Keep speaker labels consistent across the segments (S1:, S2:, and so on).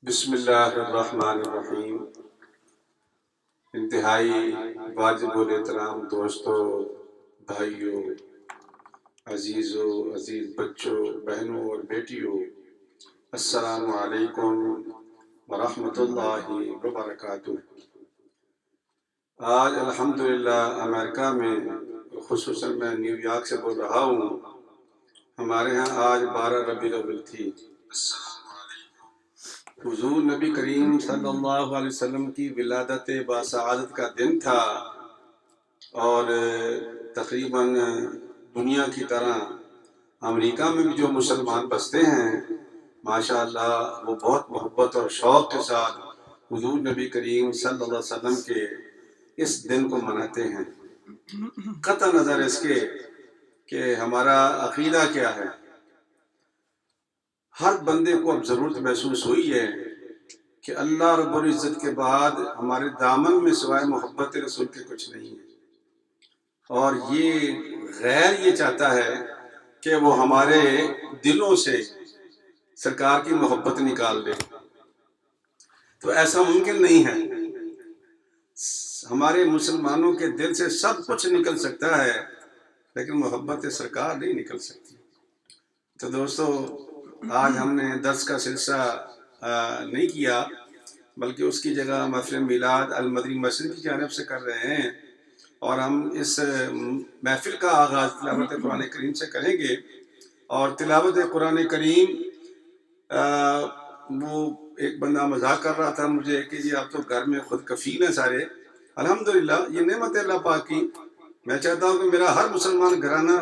S1: بسم اللہ الرحمن الرحیم۔ انتہائی واجب الاحترام دوستوں، بھائیوں، عزیز بچوں، بہنوں اور بیٹیوں، السلام علیکم ورحمۃ اللہ وبرکاتہ۔ آج الحمدللہ امریکہ میں، خصوصاً میں نیو یارک سے بول رہا ہوں، ہمارے ہاں آج 12 ربیع الاول تھی۔ حضور نبی کریم صلی اللہ علیہ وسلم کی ولادت باسعادت کا دن تھا، اور تقریباً دنیا کی طرح امریکہ میں بھی جو مسلمان بستے ہیں ماشاءاللہ وہ بہت محبت اور شوق کے ساتھ حضور نبی کریم صلی اللہ علیہ وسلم کے اس دن کو مناتے ہیں، قطع نظر اس کے کہ ہمارا عقیدہ کیا ہے۔ ہر بندے کو اب ضرورت محسوس ہوئی ہے کہ اللہ رب العزت کے بعد ہمارے دامن میں سوائے محبت رسول کے کچھ نہیں ہے، اور یہ غیر یہ چاہتا ہے کہ وہ ہمارے دلوں سے سرکار کی محبت نکال دے، تو ایسا ممکن نہیں ہے۔ ہمارے مسلمانوں کے دل سے سب کچھ نکل سکتا ہے لیکن محبت سرکار نہیں نکل سکتی۔ تو دوستو، آج ہم نے درس کا سلسلہ نہیں کیا، بلکہ اس کی جگہ محفل میلاد المدنی مسجد کی جانب سے کر رہے ہیں، اور ہم اس محفل کا آغاز تلاوت قرآن کریم سے کریں گے۔ اور تلاوت قرآن کریم، وہ ایک بندہ مذاق کر رہا تھا مجھے کہ جی آپ تو گھر میں خود کفیل ہیں سارے۔ الحمدللہ یہ نعمت اللہ پاک کی، میں چاہتا ہوں کہ میرا ہر مسلمان گھرانہ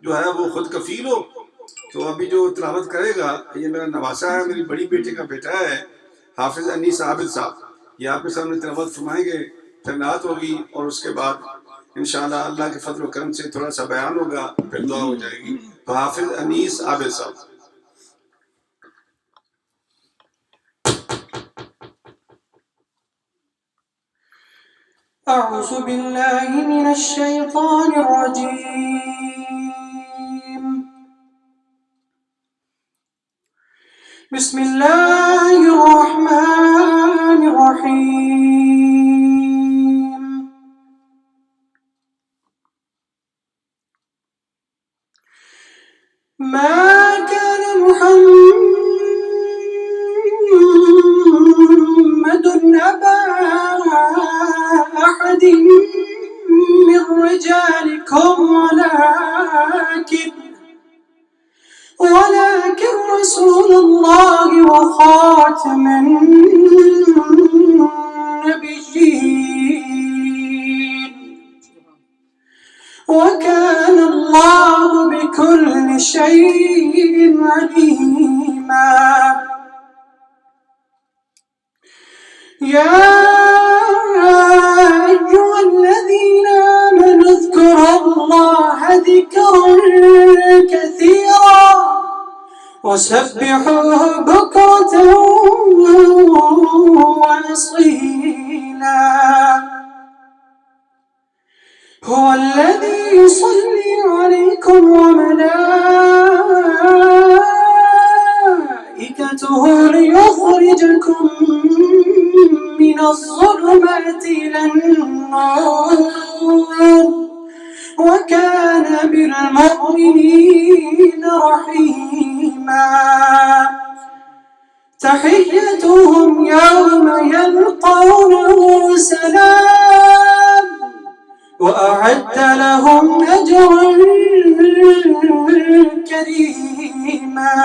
S1: جو ہے وہ خود کفیل ہو۔ تو ابھی جو تلاوت کرے گا یہ میرا نواسا ہے، میری بڑی بیٹی کا بیٹا ہے، حافظ انیس عابد صاحب، یہ آپ کے سامنے تلاوت فرمائیں گے، پھر نعت ہوگی، اور اس کے بعد انشاءاللہ اللہ کے فضل و کرم سے تھوڑا سا بیان ہوگا، پھر دعا ہو جائے گی۔ تو حافظ انیس عابد صاحب۔
S2: أعوذ بالله من الشيطان الرجيم، بسم الله الرحمن الرحيم، ما كان محمد أبا أحد من رجالكم ولكن رسول الله وخاتم النبيين، وكان الله بكل شيء عليما. يا أيها الذين آمنوا اذكروا الله ذكرا كثيرا وسبحوه بكرة وأصيلا. هو الذي يصلي عليكم وملائكته ليخرجكم من الظلمات إلى النور، وكان بالمؤمنين رحيما. تحيتهم يوم يلقونه سلام، وأعد لهم أجرا كريما.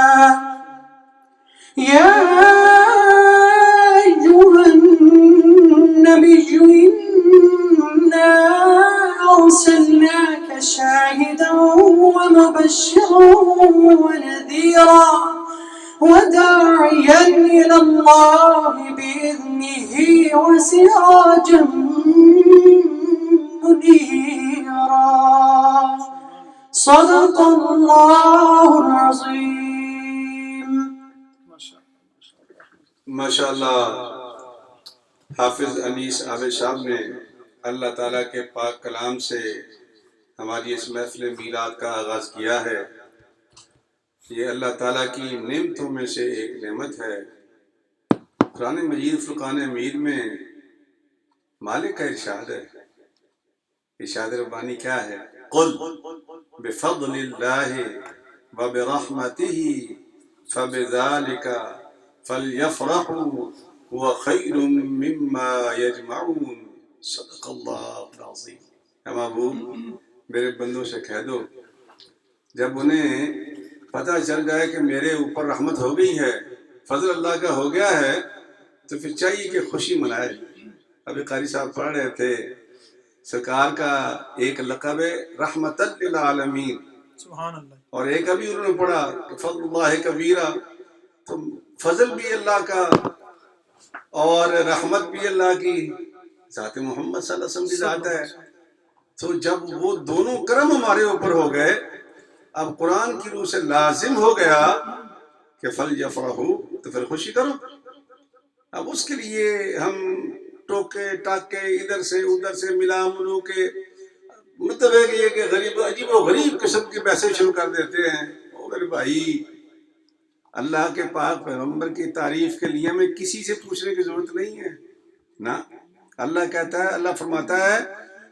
S2: يا أيها النبي إنا أرسلناك شاهدا ومبشرا ونذيرا وداعيا إلى الله بإذنه وسراجا منيرا. صدق الله العظيم.
S1: ماشاءاللہ حافظ انیس عابد صاحب نے اللہ تعالیٰ کے پاک کلام سے ہماری اس محفل میلاد کا آغاز کیا ہے۔ یہ اللہ تعالیٰ کی نعمتوں میں سے ایک نعمت ہے قرآن مجید فرقان حمید میں مالک کا ارشاد ہے، ارشاد ربانی کیا ہے؟ قل بفضل اللہ وبرحمتہ فبذلک فلیفرحوا هو خیر مما یجمعون، صدق اللہ العظیم۔ اے محبوب، میرے بندوں سے کہہ دو جب انہیں پتہ چل جائے کہ میرے اوپر رحمت ہو گئی ہے، فضل اللہ کا ہو گیا ہے، تو پھر چاہیے کہ خوشی منائے۔ ابھی قاری صاحب پڑھ رہے تھے سرکار کا ایک لقب ہے رحمت للعالمین،
S2: سبحان اللہ،
S1: اور ایک ابھی انہوں نے پڑھا کہ فضل اللہ کبیرہ، تو فضل بھی اللہ کا اور رحمت بھی اللہ کی، ذات محمد صلی اللہ علیہ وسلم کی ذات ہے۔ تو جب وہ دونوں کرم ہمارے اوپر ہو گئے، اب قرآن کی روح سے لازم ہو گیا کہ فَلْيَفْرَحُوا، تو پھر خوشی کرو۔ اب اس کے لیے ہم ٹوکے ٹاکے ادھر سے ادھر سے ملا ملو کے، مطلب ہے کہ یہ کہ غریب عجیب و غریب قسم کی بحثیں شروع کر دیتے ہیں۔ او میرے بھائی، اللہ کے پاک پیغمبر کی تعریف کے لیے ہمیں کسی سے پوچھنے کی ضرورت نہیں ہے نا۔ اللہ کہتا ہے، اللہ فرماتا ہے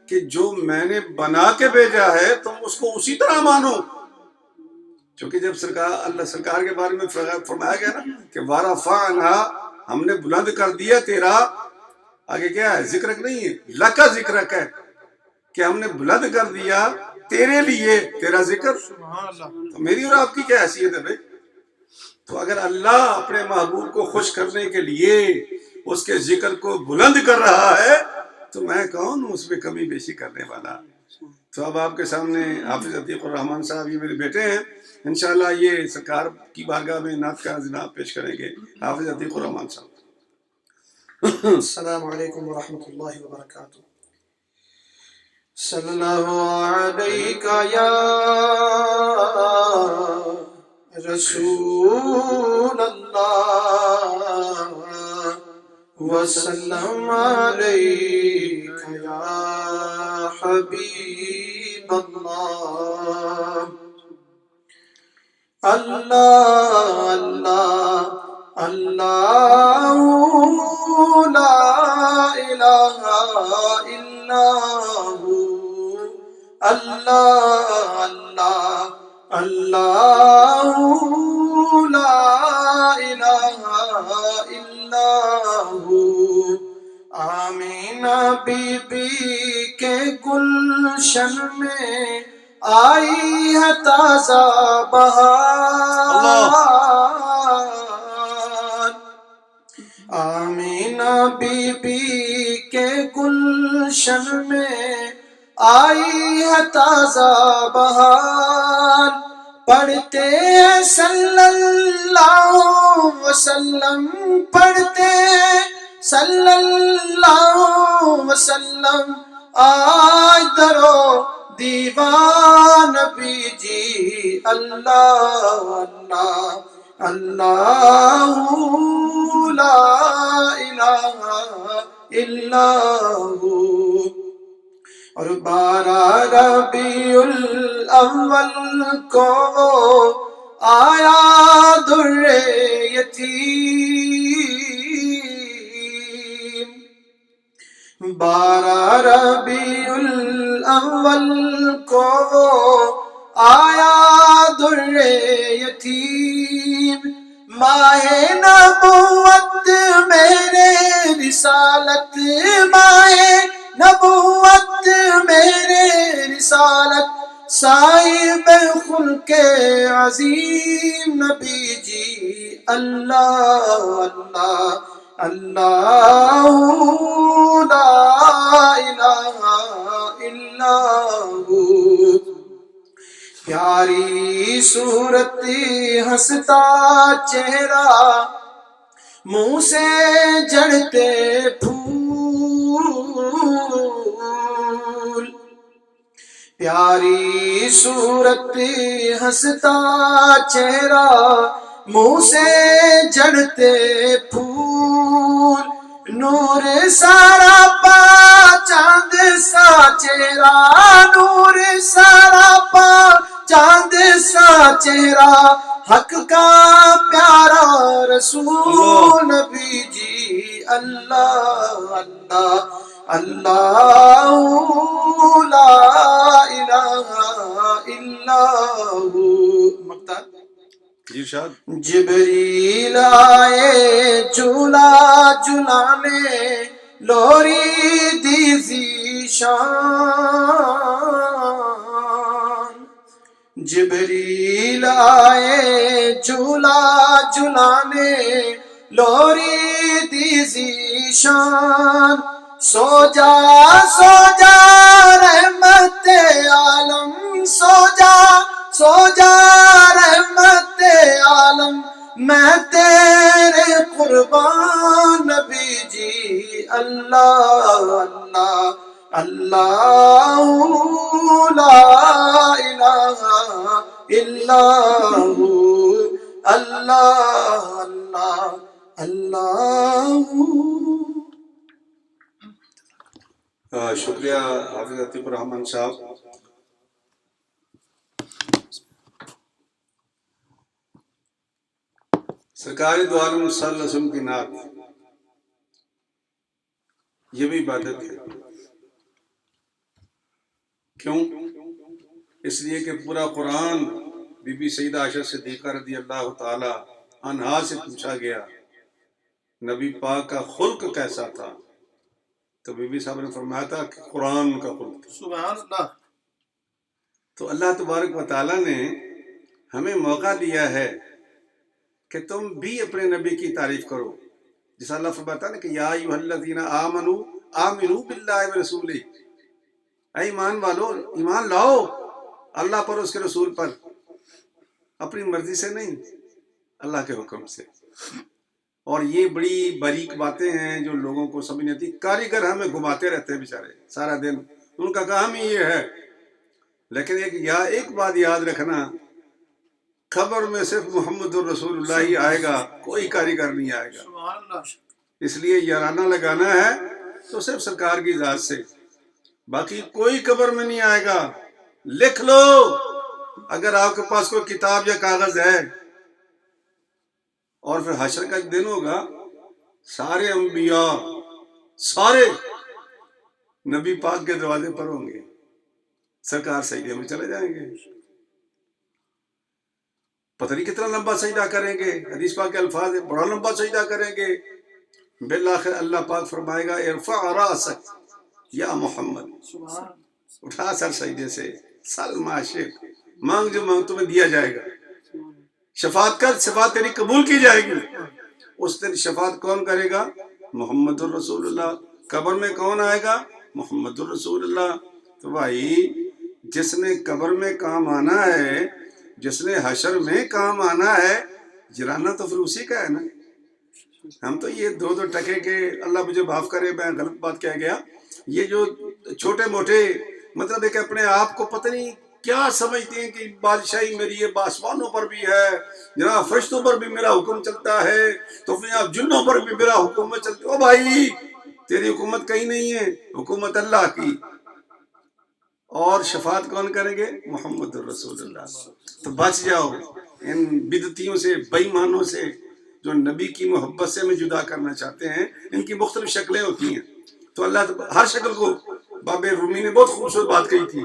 S1: کہ جو میں نے بنا کے بھیجا ہے تم اس کو اسی طرح مانو۔ چونکہ جب اللہ سرکار کے بارے میں فرمایا گیا نا کہ وَرَفَعْنَا، ہم نے بلند کر دیا تیرا، آگے کیا ہے؟ ذکرک نہیں ہے، لَکَ ذکرک ہے کہ ہم نے بلند کر دیا تیرے لیے تیرا ذکر۔ تو میری اور آپ کی کیا حیثیت ہے بھائی؟ تو اگر اللہ اپنے محبوب کو خوش کرنے کے لیے اس کے ذکر کو بلند کر رہا ہے تو میں کون ہوں اس میں کمی بیشی کرنے والا؟ تو اب آپ کے سامنے حافظ عتیق الرحمان صاحب، یہ میرے بیٹے ہیں، انشاءاللہ یہ سرکار کی بارگاہ میں نعت کا جناب پیش کریں گے۔ حافظ عتیق الرحمان صاحب۔
S2: السلام علیکم ورحمۃ اللہ وبرکاتہ۔ صلی اللہ علیکہ یا رسول اللہ، وسلم علیکہ یا حبیب اللہ۔ اللہ اللہ اللہ لا الہ الا ہو، اللہ اللہ اللہ لا الہ الا ہو۔ آمینہ بی بی کے گلشن میں آئی ہے تازہ بہار، آمینہ بی بی کے گلشن میں آئی ہے تازہ بہار، پڑھتے ہیں صلی اللہ وسلم، پڑھتے ہیں صلی اللہ وسلم، آج درو دیوان نبی جی، اللہ اللہ اللہ لا الہ الا ہو۔ اور 12 ربیع الاول کو آیا در یتیم، 12 ربیع الاول کو آیا در یتیم، ماہ نبوت میرے رسالت، ماہ نبوت میرے رسالت، صاحب خلق عظیم نبی جی، اللہ اللہ اللہ لا الہ الا ہو۔ پیاری صورت ہنستا چہرہ، منہ سے جڑتے پھول، پیاری صورت ہنستا چہرہ، منہ سے جڑتے پھول، نور سارا پا چاند سا چہرہ، نور سارا پا چاند سا چہرہ، حق کا پیارا رسول نبی جی، اللہ اللہ اللہ لا الہ الا ہو۔ مقطع
S1: جی ارشاد۔
S2: جبریل آئے جھولا جھلانے لوری دی ذیشان، جبریل آئے جھولا جھلانے لوری دی ذیشان، سو جا رحمت عالم، سو جا رحمت عالم، میں تیرے قربان نبی جی، اللہ اللہ اللہ لا الہ الا ہو، اللہ اللہ اللہ۔
S1: شکریہ حافظ عطیف الرحمن صاحب۔ سرکار دو عالم صلی اللہ علیہ وسلم کی نعت یہ بھی عبادت ہے۔ کیوں؟ اس لیے کہ پورا قرآن بی بی سیدہ عائشہ صدیقہ رضی اللہ تعالی عنہا سے پوچھا گیا نبی پاک کا خلق کیسا تھا، تو بی بی صاحب نے فرمایا تھا کہ قرآن کا خلق تھا۔
S2: سبحان اللہ۔
S1: تو اللہ تبارک و تعالیٰ نے ہمیں موقع دیا ہے کہ تم بھی اپنے نبی کی تعریف کرو، جیسا اللہ فرماتا ہے نا کہ یا ایھا الذین آمنوا آمنوا باللہ ورسولہ، اے ایمان والو ایمان لاؤ اللہ پر، اس کے رسول پر، اپنی مرضی سے نہیں، اللہ کے حکم سے۔ اور یہ بڑی باریک باتیں ہیں جو لوگوں کو سمجھ نہیں آتی۔ کاریگر ہمیں گھماتے رہتے ہیں بیچارے سارا دن، ان کا کام ہی یہ ہے۔ لیکن ایک بات یاد رکھنا، خبر میں صرف محمد الرسول اللہ ہی آئے گا، کوئی کاریگر نہیں آئے گا۔ اس لیے یارانہ لگانا ہے تو صرف سرکار کی ذات سے، باقی کوئی قبر میں نہیں آئے گا۔ لکھ لو اگر آپ کے پاس کوئی کتاب یا کاغذ ہے، اور پھر حشر کا دن ہوگا، سارے انبیاء سارے نبی پاک کے دروازے پر ہوں گے، سرکار سجدے میں چلے جائیں گے، پتہ نہیں کتنا لمبا سجدہ کریں گے، حدیث پاک کے الفاظ ہیں بڑا لمبا سجدہ کریں گے۔ بالآخر اللہ پاک فرمائے گا ارفع راسک یا محمد، اٹھا سر سجدے سے، سل ما شئت، مانگ جو مانگ تمہیں دیا جائے گا، شفاعت کر، شفاعت تیری قبول کی جائے گی۔ اس دن شفاعت کون کرے گا؟ محمد الرسول اللہ۔ قبر میں کون آئے گا؟ محمد الرسول اللہ۔ تو بھائی جس نے قبر میں کام آنا ہے، جس نے حشر میں کام آنا ہے، جلانا تو پھر اسی کا ہے نا۔ ہم تو یہ دو ٹکے کے، اللہ مجھے معاف کرے میں غلط بات کہہ گیا، یہ جو چھوٹے موٹے مطلب ہے کہ اپنے آپ کو پتہ نہیں کیا سمجھتے ہیں کہ بادشاہی میری ہے، آسمانوں پر بھی ہے جناب، فرشتوں پر بھی میرا حکم چلتا ہے، تو پھر آپ جنوں پر بھی میرا حکومت چلتی ہے۔ او بھائی تیری حکومت کہیں نہیں ہے، حکومت اللہ کی۔ اور شفاعت کون کریں گے؟ محمد الرسول اللہ۔ تو بچ جاؤ ان بدعتیوں سے، بے ایمانوں سے، جو نبی کی محبت سے ہمیں جدا کرنا چاہتے ہیں۔ ان کی مختلف شکلیں ہوتی ہیں، تو اللہ ہر شکل کو، باب رومی نے بہت خوبصورت بات کہی تھی،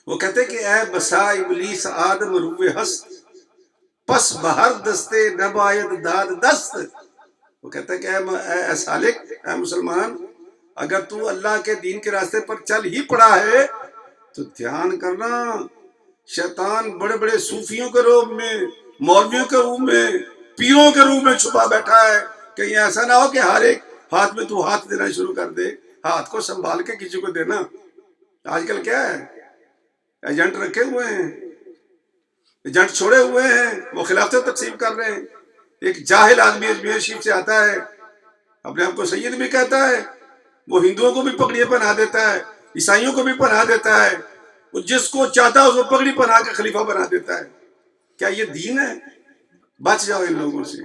S1: وہ کہتے کہ اے بسا ابلیس آدم روح ہست، پس بہر دستے نباید داد دست۔ وہ کہتا ہے کہ اے سالک، اے مسلمان، اگر تو اللہ کے دین کے راستے پر چل ہی پڑا ہے تو دھیان کرنا، شیطان بڑے بڑے صوفیوں کے روپ میں، مولویوں کے روپ میں، پیروں کے روپ میں چھپا بیٹھا ہے۔ کہیں ایسا نہ ہو کہ ہر ایک ہاتھ میں تو ہاتھ دینا شروع کر دے، ہاتھ کو سنبھال کے کسی کو دینا۔ آج کل کیا ہے، ایجنٹ رکھے ہوئے ہیں، ایجنٹ چھوڑے ہوئے ہیں، وہ خلافتیں تقسیم کر رہے ہیں۔ ایک جاہل آدمی اجمیر شریف سے آتا ہے، اپنے آپ کو سید بھی کہتا ہے، وہ ہندوؤں کو بھی پگڑیاں پہنا دیتا ہے، عیسائیوں کو بھی پہنا دیتا ہے، وہ جس کو چاہتا ہے اس کو پگڑی پہنا کے خلیفہ بنا دیتا ہے۔ کیا یہ دین ہے؟ بچ جاؤ ان لوگوں سے،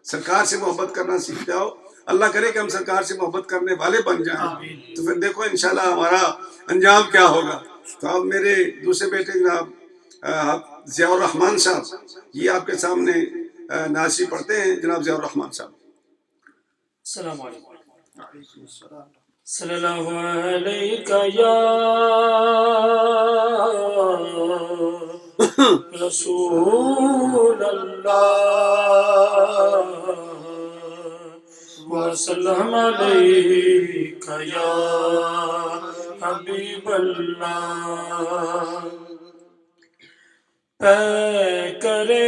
S1: سرکار سے محبت کرنا سیکھ جاؤ۔ اللہ کرے کہ ہم سرکار سے محبت کرنے والے بن جائیں، تو پھر دیکھو انشاءاللہ ہمارا انجام کیا ہوگا۔ تو اب میرے دوسرے بیٹے جناب ضیاء الرحمن صاحب، یہ آپ کے سامنے نعت شریف پڑھتے ہیں۔ جناب ضیاء الرحمن صاحب۔
S3: السلام علیکم صلی اللہ علیہ یا رسول اللہ وسلم علیک یا حبیب اللہ پے کرے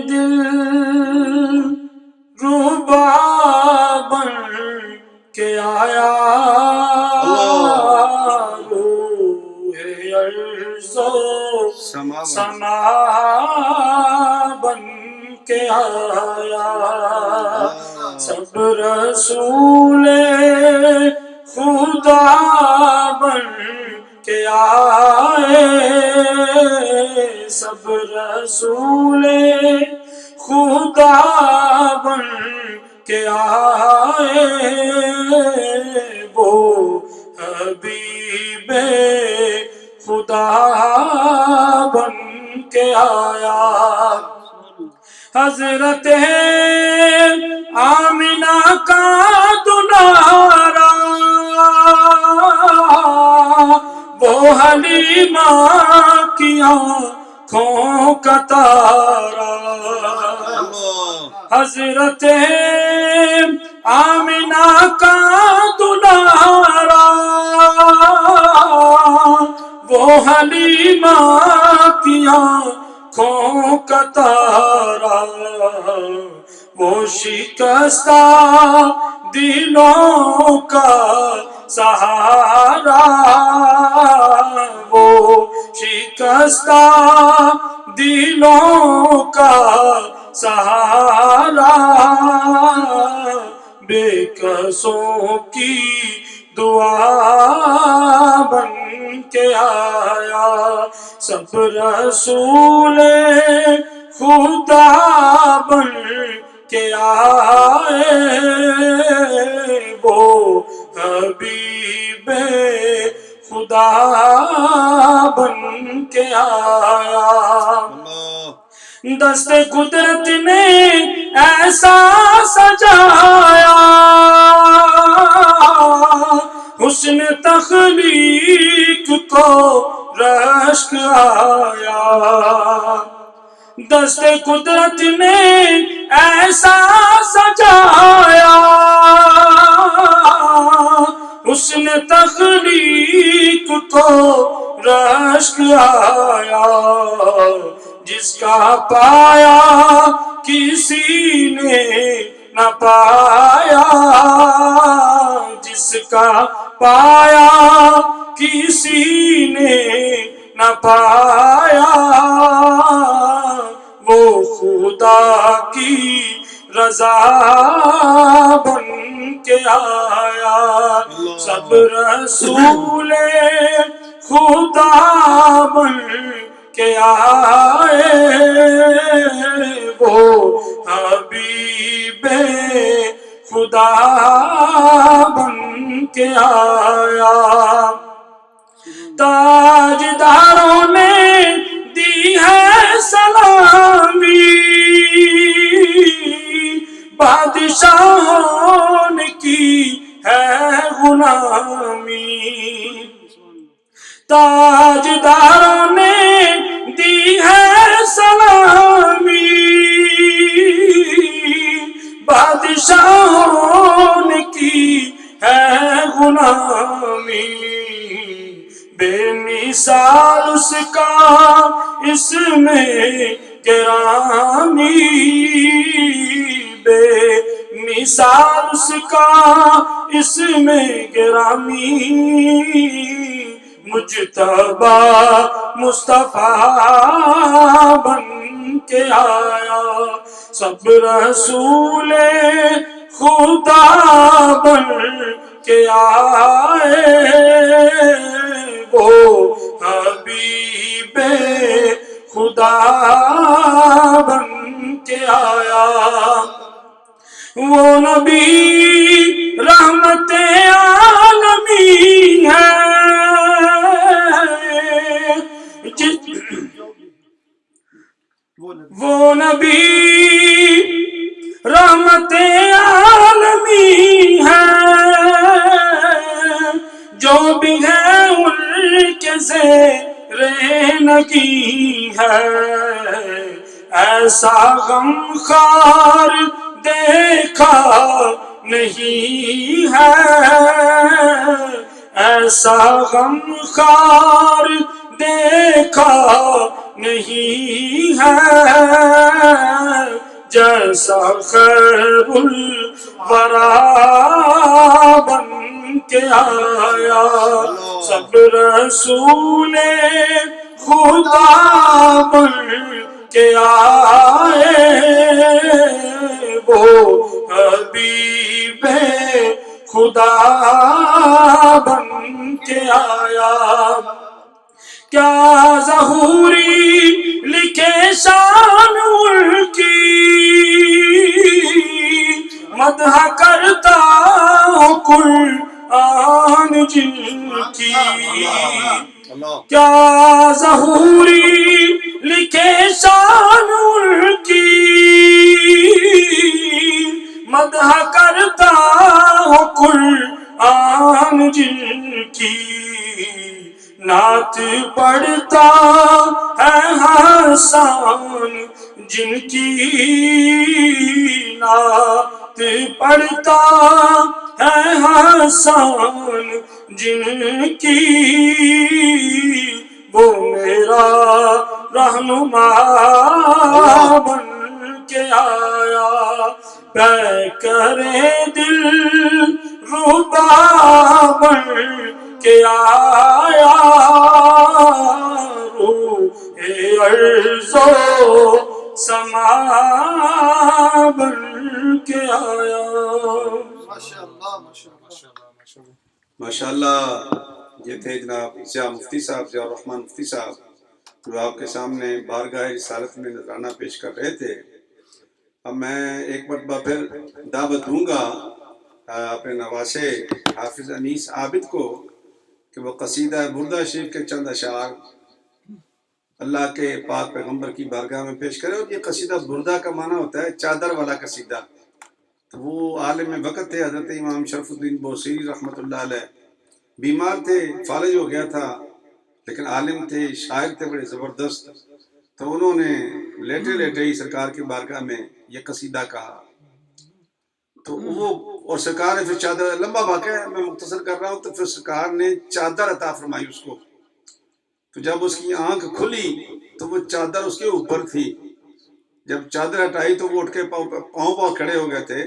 S3: دل روبا بن کے آیا روح عرض و سما بن کے آیا سب رسول خدا بن کے آئے سب رسول خدا بن کے آئے وہ حبیب خدا بن کے آیا حضرت آمنہ کا دلارا وہ حلیمہ کی آنکھوں کا تارا حضرت آمنہ کا دلارا وہ حلیمہ کی آنکھوں کا تارا وہ شکستہ دلوں کا سہارا وہ شکستہ دلوں کا سہارا بے کسوں کی دعا بن کے آیا سب رسول خدا بن کے آئے وہ حبیب خدا بن کے آیا دست قدرت نے ایسا سجایا حسن تخلیق کو رشک آیا دست قدرت نے ایسا سجایا حسن تخلیق کو رشک آیا جس کا پایا کسی نے نہ پایا جس کا پایا کسی نے نہ پایا وہ خدا کی رضا بن کے آیا سب رسول خدا بن کے آئے وہ حبیب خدا بن کے آیا تاجداروں نے دی ہے سلامی بادشاہوں نے کی ہے غلامی تاجداروں نے دی ہے سلامی بادشاہوں نے کی ہے غلامی بے مثال اس کا اس میں گرامی بے مثال اس کا اس میں گرامی مجتبی مصطفیٰ بن کے آیا سب رسول خدا بن کے آئے وہ حبیب خدا بن کے آیا وہ نبی رحمت عالمین ہے وہ نبی رحمت عالمین زیر نگی ہے، ایسا غم خار دیکھا نہیں ہے، ایسا غم خار دیکھا نہیں ہے، جیسا خیر الورا بن کے آیا، سب رسول خدا بن کے آئے، وہ حبیب خدا بن کے آیا۔ کیا ظہوری لکھے شان ان کی، مدح کرتا ہوں قرآن جن کی، کیا ظہوری لکھے شان ان کی، مدح کرتا ہوں قرآن جن کی، نعت پڑھتا ہے حسان جن کی، نعت پڑھتا ہے حسان جن کی، وہ میرا رہنما بن کے آیا، پے کرے دل ربا بن کے آیا، روح ارض و سما بن کے آیا۔
S1: ماشاءاللہ، یہ تھے جناب ضیاء مفتی صاحب، ضیاء الرحمن مفتی صاحب، جو آپ کے سامنے بارگاہ رسالت میں نذرانہ پیش کر رہے تھے۔ اب میں ایک مرتبہ پھر دعوت دوں گا اپنے نواسے حافظ انیس عابد کو کہ وہ قصیدہ بردہ شریف کے چند اشعار اللہ کے پاک پیغمبر کی بارگاہ میں پیش کرے۔ اور یہ قصیدہ بردہ کا معنی ہوتا ہے چادر والا قصیدہ۔ تو وہ عالم وقت تھے حضرت امام شرف الدین بوصیری رحمۃ اللہ علیہ، بیمار تھے، فالج ہو گیا تھا، لیکن عالم تھے، شاعر تھے بڑے زبردست۔ تو انہوں نے لیٹے لیٹے ہی سرکار کی بارگاہ میں یہ قصیدہ کہا، تو وہ اور سرکار نے پھر چادر، لمبا واقعہ ہے میں مختصر کر رہا ہوں، تو پھر سرکار نے چادر عطا فرمائی اس کو۔ تو جب اس کی آنکھ کھلی تو وہ چادر اس کے اوپر تھی، جب چادر ہٹائی تو وہ اٹھ کے پاؤں کھڑے ہو گئے تھے،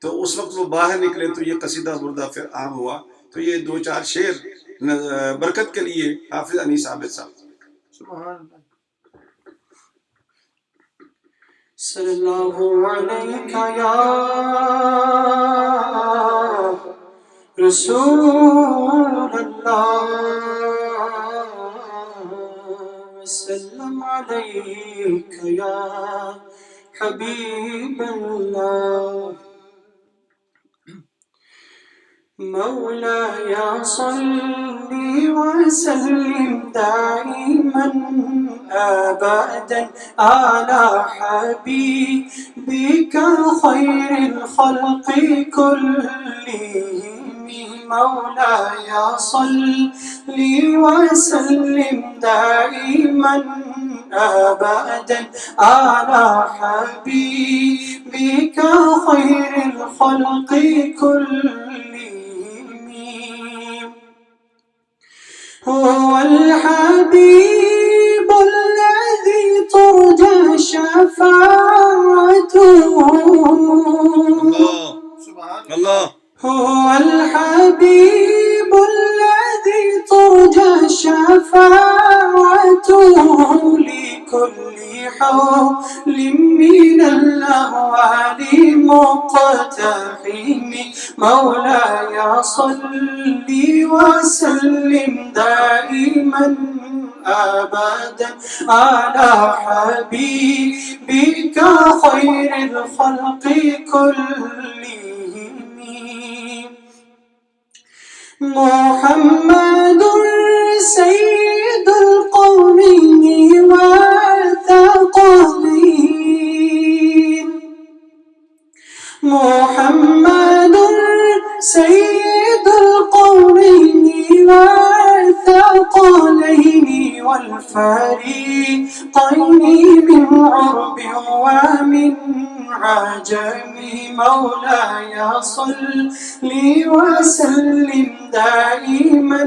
S1: تو اس وقت وہ باہر نکلے تو یہ قصیدہ بردہ پھر عام ہوا۔ تو یہ دو چار شعر برکت کے لیے حافظ انیس عابد صاحب۔
S2: سبحان اللہ۔
S3: صلی اللہ علیہ یا رسول اللہ، وسلم علیک یا حبیب اللہ، مولاي صل وسلم دائما أبدا على حبيبك خير الخلق كلهم، مولاي صل وسلم دائما أبدا على حبيبك خير الخلق كلهم، هو الحبيب الذي ترجى شفاعته،
S1: اللہ،
S3: هو الحبيب الذي ترجى شفاعته لكل حول من الأهوال مقتحم، مولاي صل وسلم دائما أبدا على حبيبك خير الخلق كلهم، محمد سيد القومين والثقلين، محمد سيد القومين والثقلين، الفريقين من عرب ومن عجم مولاي صل وسلم دائما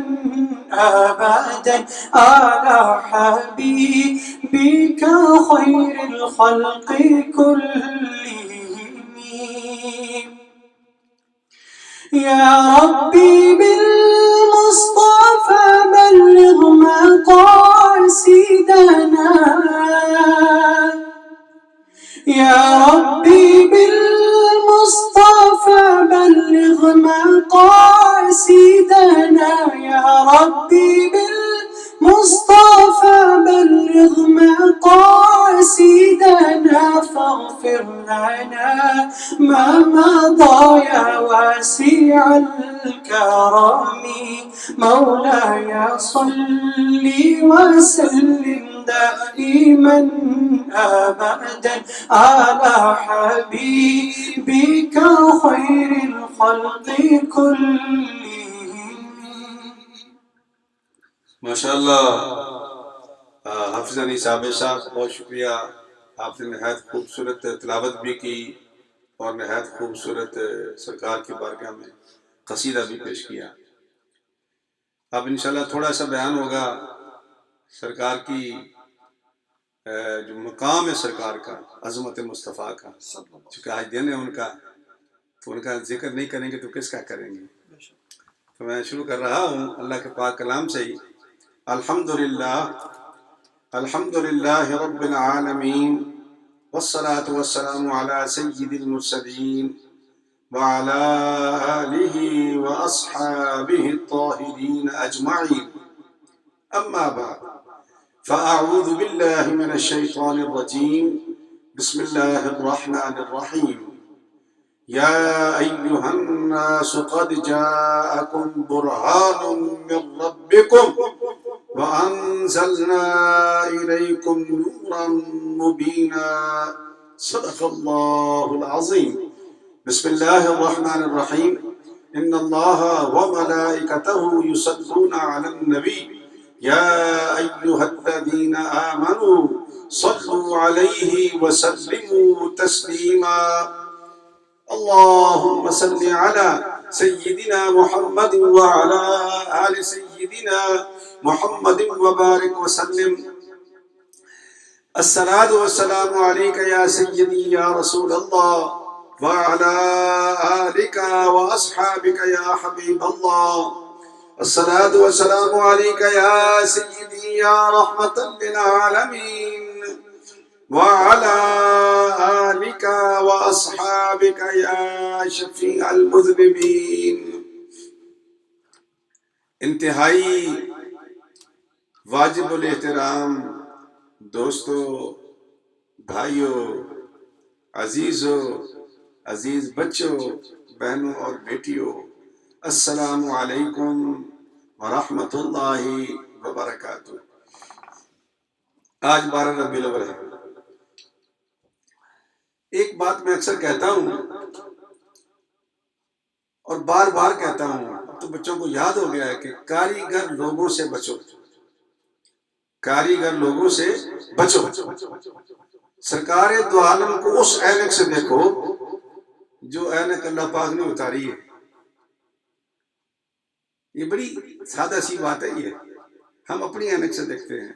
S3: أبدا على حبيبك خير الخلق كلهم. يا ربي بالمصطفى بلغ مقاصدنا، يا ربي بالمصطفى بلغ مقاصدنا، يا ربي بالمصطفى بلغ مقاصدنا، فاغفر لنا ما مضى يا واسع الكرم. مولاي صل وسلم دائما أبدا على حبيبك خير الخلق كلهم.
S1: ماشاءاللہ حافظ علی صاحب بہت شکریہ. آپ نے نہایت خوبصورت تلاوت بھی کی اور نہایت خوبصورت سرکار کی بارگاہ میں قصیدہ بھی پیش کیا. اب انشاءاللہ تھوڑا سا بیان ہوگا سرکار کی جو مقام ہے سرکار کا، عظمت مصطفیٰ کا. چونکہ آج دن ہے ان کا، تو ان کا ذکر نہیں کریں گے تو کس کا کریں گے. تو میں شروع کر رہا ہوں اللہ کے پاک کلام سے ہی. الحمدللہ رب العالمین والصلاة والسلام على سید المرسلین وعلى آلہ وأصحابہ الطاہرین اجمعین. اما بعد فأعوذ باللہ من الشیطان الرجیم. بسم اللہ الرحمن الرحیم. یا ایہا الناس قد جاءکم برہان من ربکم وأنزلنا إليكم نورا مبينا. صدق الله العظيم. بسم الله الرحمن الرحيم. إن الله وملائكته يصلون على النبي يا أيها الذين آمنوا صلوا عليه وسلموا تسليما. اللهم صل على سيدنا محمد وعلى آل سيدنا محمد وبارك وسلم. الصلاة والسلام عليك يا سيدي يا رسول الله وعلى آلك وأصحابك يا حبيب الله. الصلاة والسلام عليك يا سيدي يا رحمة للعالمين وعلى آلك وأصحابك يا شفيع المذنبين. انتہائی واجب الاحترام دوستو، بھائیوں، عزیزوں، عزیز بچوں، بہنوں اور بیٹیوں، السلام علیکم ورحمۃ اللہ وبرکاتہ. آج 12 ربیع الاول ہے. ایک بات میں اکثر کہتا ہوں اور بار بار کہتا ہوں، تو بچوں کو یاد ہو گیا ہے کہ کاریگر لوگوں سے بچو، کاریگر لوگوں سے بچو. سرکار دو عالم کو اس اینک سے دیکھو جو اینک اللہ پاک نے اتاری ہے. یہ بڑی سادہ سی بات ہے. یہ ہم اپنی اینک سے دیکھتے ہیں،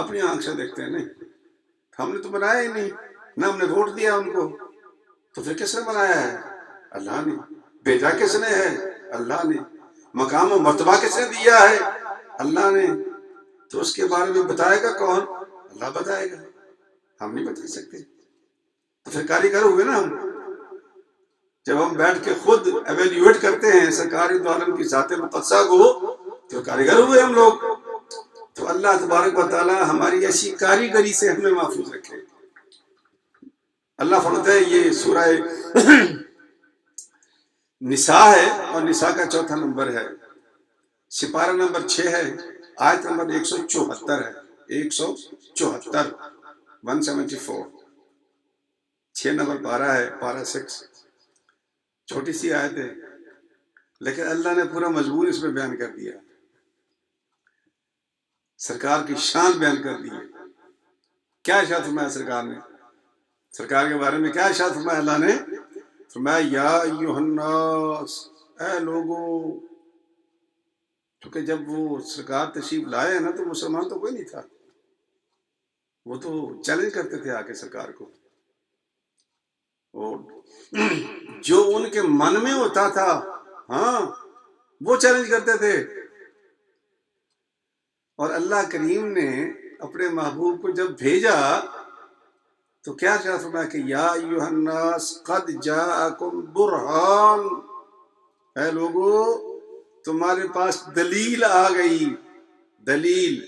S1: اپنی آنکھ سے دیکھتے ہیں. نہیں، ہم نے تو بنایا ہی نہیں، نہ ہم نے ووٹ دیا ان کو. تو پھر کس نے بنایا ہے؟ اللہ نے. بھیجا کس نے ہے؟ اللہ نے. مقام و مرتبہ کس نے دیا ہے؟ اللہ نے. تو اس کے بارے میں بتائے گا کون؟ اللہ بتائے گا، ہم نہیں بتا سکتے. تو پھر کاریگر ہوئے نا ہم. جب ہم بیٹھ کے خود ایویلیویٹ کرتے ہیں سرکار دو عالم کی ذات مقدسہ کو، تو کاریگر ہوئے ہم لوگ. تو اللہ تبارک و تعالی ہماری ایسی کاریگری سے ہمیں محفوظ رکھے. اللہ فرماتا ہے، یہ سورہ نساء ہے اور نساء کا 4 نمبر ہے، سپارہ نمبر 6 ہے، آیت نمبر 174 ہے. 174 174 6 نمبر پارہ ہے، پارہ 6. چھوٹی سی آیت ہے لیکن اللہ نے پورا مضمون اس میں بیان کر دیا. سرکار کی شان بیان کر دی ہے. کیا ارشاد فرمایا سرکار نے؟ سرکار کے بارے میں کیا ارشاد فرمایا اللہ نے؟ فرمایا یا ایھا الناس، اے لوگو. کیونکہ جب وہ سرکار تشریف لائے نا تو مسلمان تو کوئی نہیں تھا، وہ تو چیلنج کرتے تھے آ کے سرکار کو. اور جو ان کے من میں ہوتا تھا ہاں وہ چیلنج کرتے تھے. اور اللہ کریم نے اپنے محبوب کو جب بھیجا تو کیا فرمایا کہ یا ایھا الناس قد جاءکم برہان، اے لوگو تمہارے پاس دلیل آ گئی. دلیل،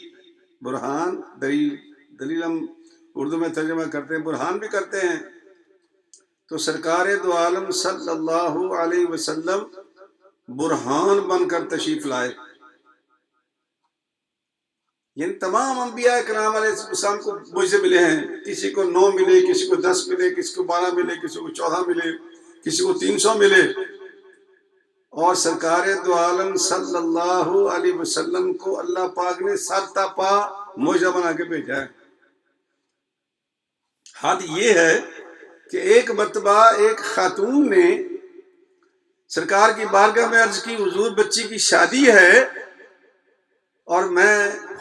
S1: برہان، دلیل. دلیل ہم اردو میں ترجمہ کرتے ہیں، برہان بھی کرتے ہیں. تو سرکار دو عالم صلی اللہ علیہ وسلم برہان بن کر تشریف لائے. یعنی تمام انبیاء کرام علیہ السلام کو معجزے ملے ہیں. کسی کو 9 ملے، کسی کو 10 ملے، کسی کو 12 ملے، کسی کو 14 ملے، کسی کو 300 ملے. اور سرکار دو عالم صلی اللہ علیہ وسلم کو اللہ پاک نے سر تا پا معجزہ بنا کے بھیجا ہے. حد یہ ہے کہ ایک مرتبہ ایک خاتون نے سرکار کی بارگاہ میں عرض کی حضور بچی کی شادی ہے اور میں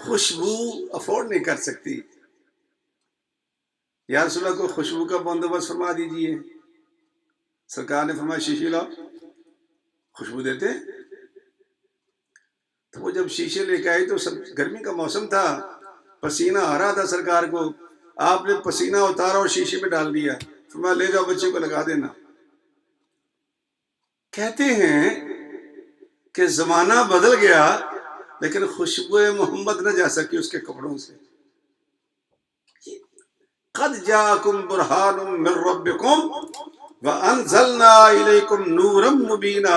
S1: خوشبو افورڈ نہیں کر سکتی، یا رسول اللہ کو خوشبو کا بندوبست فرما دیجئے. سرکار نے فرمایا شیشے لاؤ، خوشبو دیتے. تو وہ جب شیشے لے کے آئی تو گرمی کا موسم تھا، پسینہ آ رہا تھا سرکار کو. آپ نے پسینہ اتارا اور شیشے میں ڈال دیا. فرمایا لے جاؤ بچے کو لگا دینا. کہتے ہیں کہ زمانہ بدل گیا لیکن خوشبو محمد نہ جا سکی اس کے کپڑوں سے. قد جاءکم برہان من ربکم وانزلنا الیکم نورا مبینا.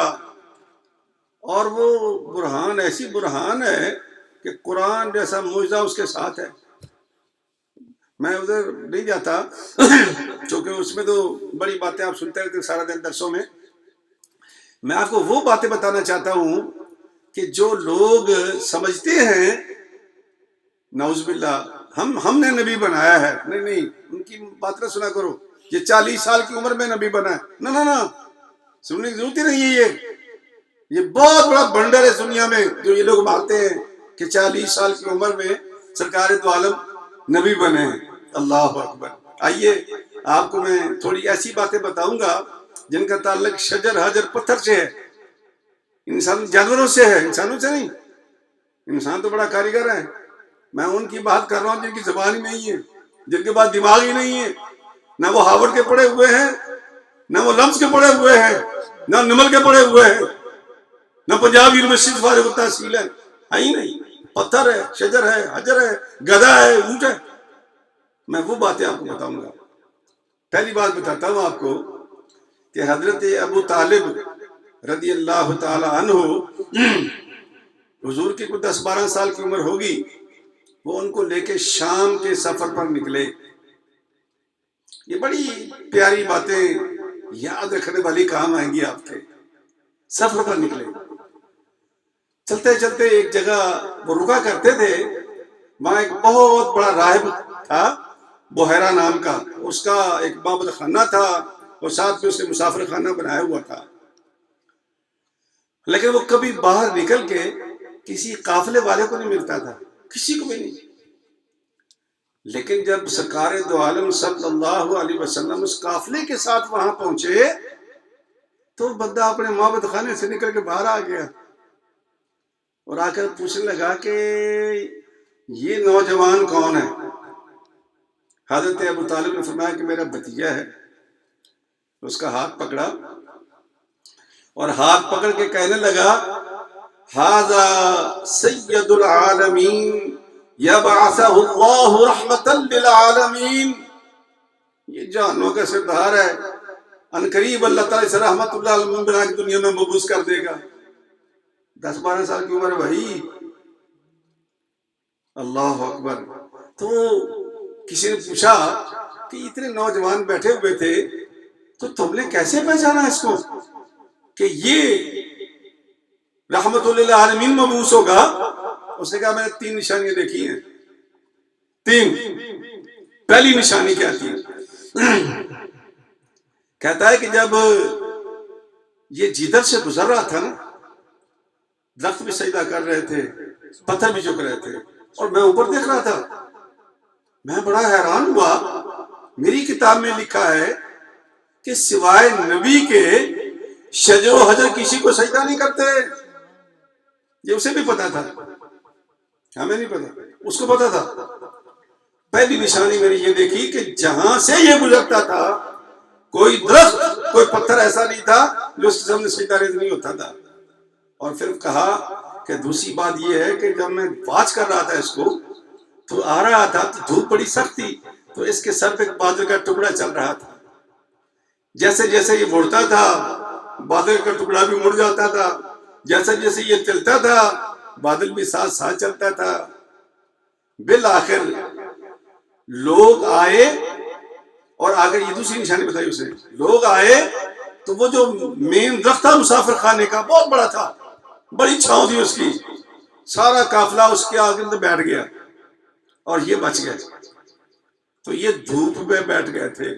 S1: اور وہ برہان ایسی برہان ہے کہ قرآن جیسا معجزہ اس کے ساتھ ہے. میں ادھر نہیں جاتا چونکہ اس میں تو بڑی باتیں آپ سنتے رہتے سارا دن درسوں میں. میں آپ کو وہ باتیں بتانا چاہتا ہوں کہ جو لوگ سمجھتے ہیں نعوذ باللہ ہم نے نبی بنایا ہے. نہیں ان کی بات نہ سنا کرو. یہ 40 سال کی عمر میں نبی بنا ہے. نہ سننے کی ضرورت ہی نہیں ہے. یہ بہت بڑا بنڈر ہے دنیا میں جو یہ لوگ مانتے ہیں کہ 40 سال کی عمر میں سرکار دو عالم نبی بنے ہیں. اللہ اکبر. آئیے آپ کو میں تھوڑی ایسی باتیں بتاؤں گا جن کا تعلق شجر حجر پتھر سے ہے، انسان جانوروں سے ہے، انسانوں سے نہیں. انسان تو بڑا کاریگر ہے. میں ان کی بات کر رہا ہوں جن کی زبان ہی نہیں ہے، جن کے پاس دماغ ہی نہیں ہے. نہ وہ ہارورڈ کے پڑھے ہوئے ہیں، نہ وہ لمس کے پڑھے ہوئے ہیں، نہ نمل کے پڑھے ہوئے ہیں، نہ پنجاب یونیورسٹی فارغ التحصیل ہے ہی نہیں. پتھر ہے، شجر ہے، حجر ہے، گدھا ہے، اونٹ ہے. میں وہ باتیں آپ کو بتاؤں گا. پہلی بات بتاتا ہوں آپ کو کہ حضرت ابو طالب رضی اللہ تعالی عنہ، حضور کی کوئی 10-12 سال کی عمر ہوگی، وہ ان کو لے کے شام کے سفر پر نکلے. یہ بڑی پیاری باتیں یاد رکھنے والی کام آئیں گی آپ کے. سفر پر نکلے، چلتے چلتے ایک جگہ وہ رکا کرتے تھے. وہاں ایک بہت بڑا راہب تھا بحیرہ نام کا. اس کا ایک معبد خانہ تھا اور ساتھ میں اس نے مسافر خانہ بنایا ہوا تھا. لیکن وہ کبھی باہر نکل کے کسی قافلے والے کو نہیں ملتا تھا، کسی کو بھی نہیں. لیکن جب سرکار دو عالم صلی اللہ علیہ وسلم اس قافلے کے ساتھ وہاں پہنچے تو بندہ اپنے معبد خانے سے نکل کے باہر آ گیا اور آ کر پوچھنے لگا کہ یہ نوجوان کون ہے؟ حضرت ابو طالب نے فرمایا کہ میرا بھتیجا ہے. اس کا ہاتھ پکڑا اور ہاتھ پکڑ کے کہنے لگا ھذا سید العالمین یبعثہ اللہ رحمتا للعالمین. یہ جہانوں کا سردار ہے، ان قریب اللہ تعالیٰ سے رحمت اللہ علیہ بنا کے دنیا میں مبعوث کر دے گا. 10-12 سال کی عمر وہی. اللہ اکبر. تو کسی نے پوچھا کہ اتنے نوجوان بیٹھے ہوئے تھے تو تم نے کیسے پہچانا اس کو کہ یہ رحمت للعالمین مبعوث ہوگا؟ اس نے کہا میں نے 3 نشانیاں دیکھی ہیں. 3. پہلی نشانی کیا تھی؟ کہتا ہے کہ جب یہ جدھر سے گزر رہا تھا نا، درخت بھی سجدہ کر رہے تھے، پتھر بھی جھک رہے تھے، اور میں اوپر دیکھ رہا تھا. میں بڑا حیران ہوا. میری کتاب میں لکھا ہے کہ سوائے نبی کے شجر و حجر کسی کو سجدہ نہیں کرتے. یہ اسے بھی پتا تھا، ہمیں نہیں پتا، اس کو پتا تھا. پہلی نشانی میں نے یہ دیکھی کہ جہاں سے یہ گزرتا تھا کوئی درخت، کوئی پتھر ایسا نہیں تھا جو اس کے سامنے سجدہ ریز نہیں ہوتا تھا. اور پھر کہا کہ دوسری بات یہ ہے کہ جب میں واچ کر رہا تھا اس کو تو آ رہا تھا تو دھوپ بڑی سخت تھی، تو اس کے سر پہ بادل کا ٹکڑا چل رہا تھا. جیسے جیسے یہ مڑتا تھا بادل کا ٹکڑا بھی مڑ جاتا تھا، جیسے جیسے یہ چلتا تھا بادل بھی ساتھ ساتھ چلتا تھا. بالآخر لوگ آئے، اور آگر یہ دوسری نشانی بتائی اسے. لوگ آئے تو وہ جو مین درخت تھا مسافر خانے کا بہت بڑا تھا، بڑی چھاؤں تھی اس کی، سارا قافلہ اس کے آگے اندر بیٹھ گیا اور یہ بچ گئے. تو یہ دھوپ میں بیٹھ گئے تھے.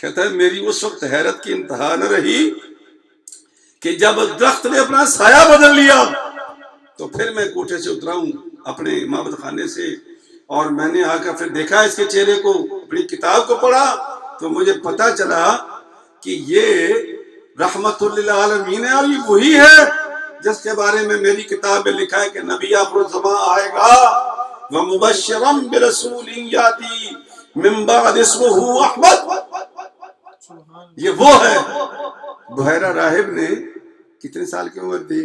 S1: کہتا ہے میری اس وقت حیرت کی انتہا نہ رہی کہ جب درخت نے اپنا سایہ بدل لیا تو پھر میں کوٹھے سے اترا ہوں اپنے معبد خانے سے، اور میں نے آ کر پھر دیکھا اس کے چہرے کو، اپنی کتاب کو پڑھا تو مجھے پتا چلا کہ یہ رحمت للعالمین ہے، اور یہ وہی ہے جس کے بارے میں میری کتاب میں لکھا ہے کہ نبی آخر الزمان آئے گا وَمُبَشِّرًا بِرَسُولٍ يَأْتِي مِن بَعْدِ اسْمُهُ احمد. یہ وہ ہے. بحیرہ راہب نے کتنے سال کی عمر تھی؟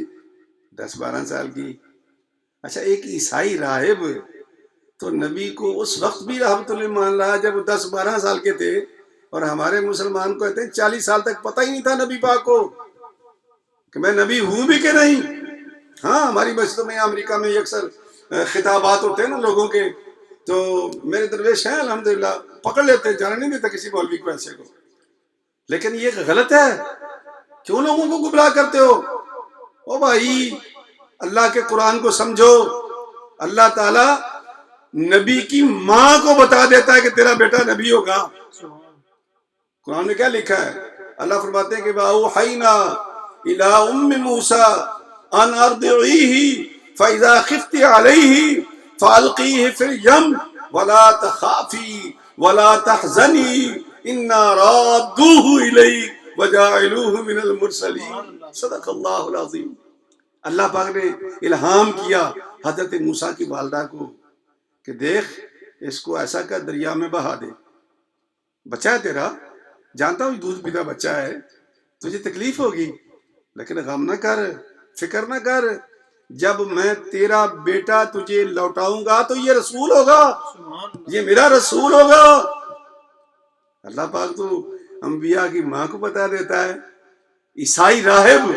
S1: 10-12 سال کی. اچھا، ایک عیسائی راہب تو نبی کو اس وقت بھی رحمت اللہ مان رہا جب وہ 10-12 سال کے تھے، اور ہمارے مسلمان کو کہتے ہیں 40 سال تک پتہ ہی نہیں تھا نبی پاک کو کہ میں نبی ہوں بھی کہ نہیں. ہاں، ہماری مسجدوں میں امریکہ میں اکثر خطابات ہوتے ہیں نا لوگوں کے، تو میرے درویش ہیں الحمدللہ پکڑ لیتے ہیں، جانے نہیں دیتا کسی مولوی کو ایسے کو. لیکن یہ غلط ہے. کیوں لوگوں کو گمراہ کرتے ہو؟ او بھائی، اللہ کے قرآن کو سمجھو. اللہ تعالیٰ نبی کی ماں کو بتا دیتا ہے کہ تیرا بیٹا نبی ہوگا. قرآن میں کیا لکھا ہے؟ اللہ فرماتے ہیں کہ وَأَوْحَيْنَا إِلَىٰ أُمِّ مُوسَىٰ أَنْ أَرْضِعِيهِ فَإِذَا خِفْتِ عَلَيْهِ فَأَلْقِيهِ فِي الْيَمِّ وَلَا تَخَافِي وَلَا تَحْزَنِي إِنَّا رَادُّوهُ إِلَيْكِ وَجَاعِلُوهُ مِنَ الْمُرْسَلِينَ. صدق اللہ العظیم. اللہ پاک نے الہام کیا حضرت موسیٰ کی والدہ کو کہ دیکھ اس کو ایسا کر دریا میں بہا دے. بچہ ہے تیرا، جانتا ہوں دودھ پیتا بچہ ہے، تجھے تکلیف ہوگی، لیکن غم نہ کر، فکر نہ کر. جب میں تیرا بیٹا تجھے لوٹاؤں گا تو یہ رسول ہوگا، یہ میرا رسول ہوگا. اللہ پاک تو انبیاء کی ماں کو بتا دیتا ہے. عیسائی راہب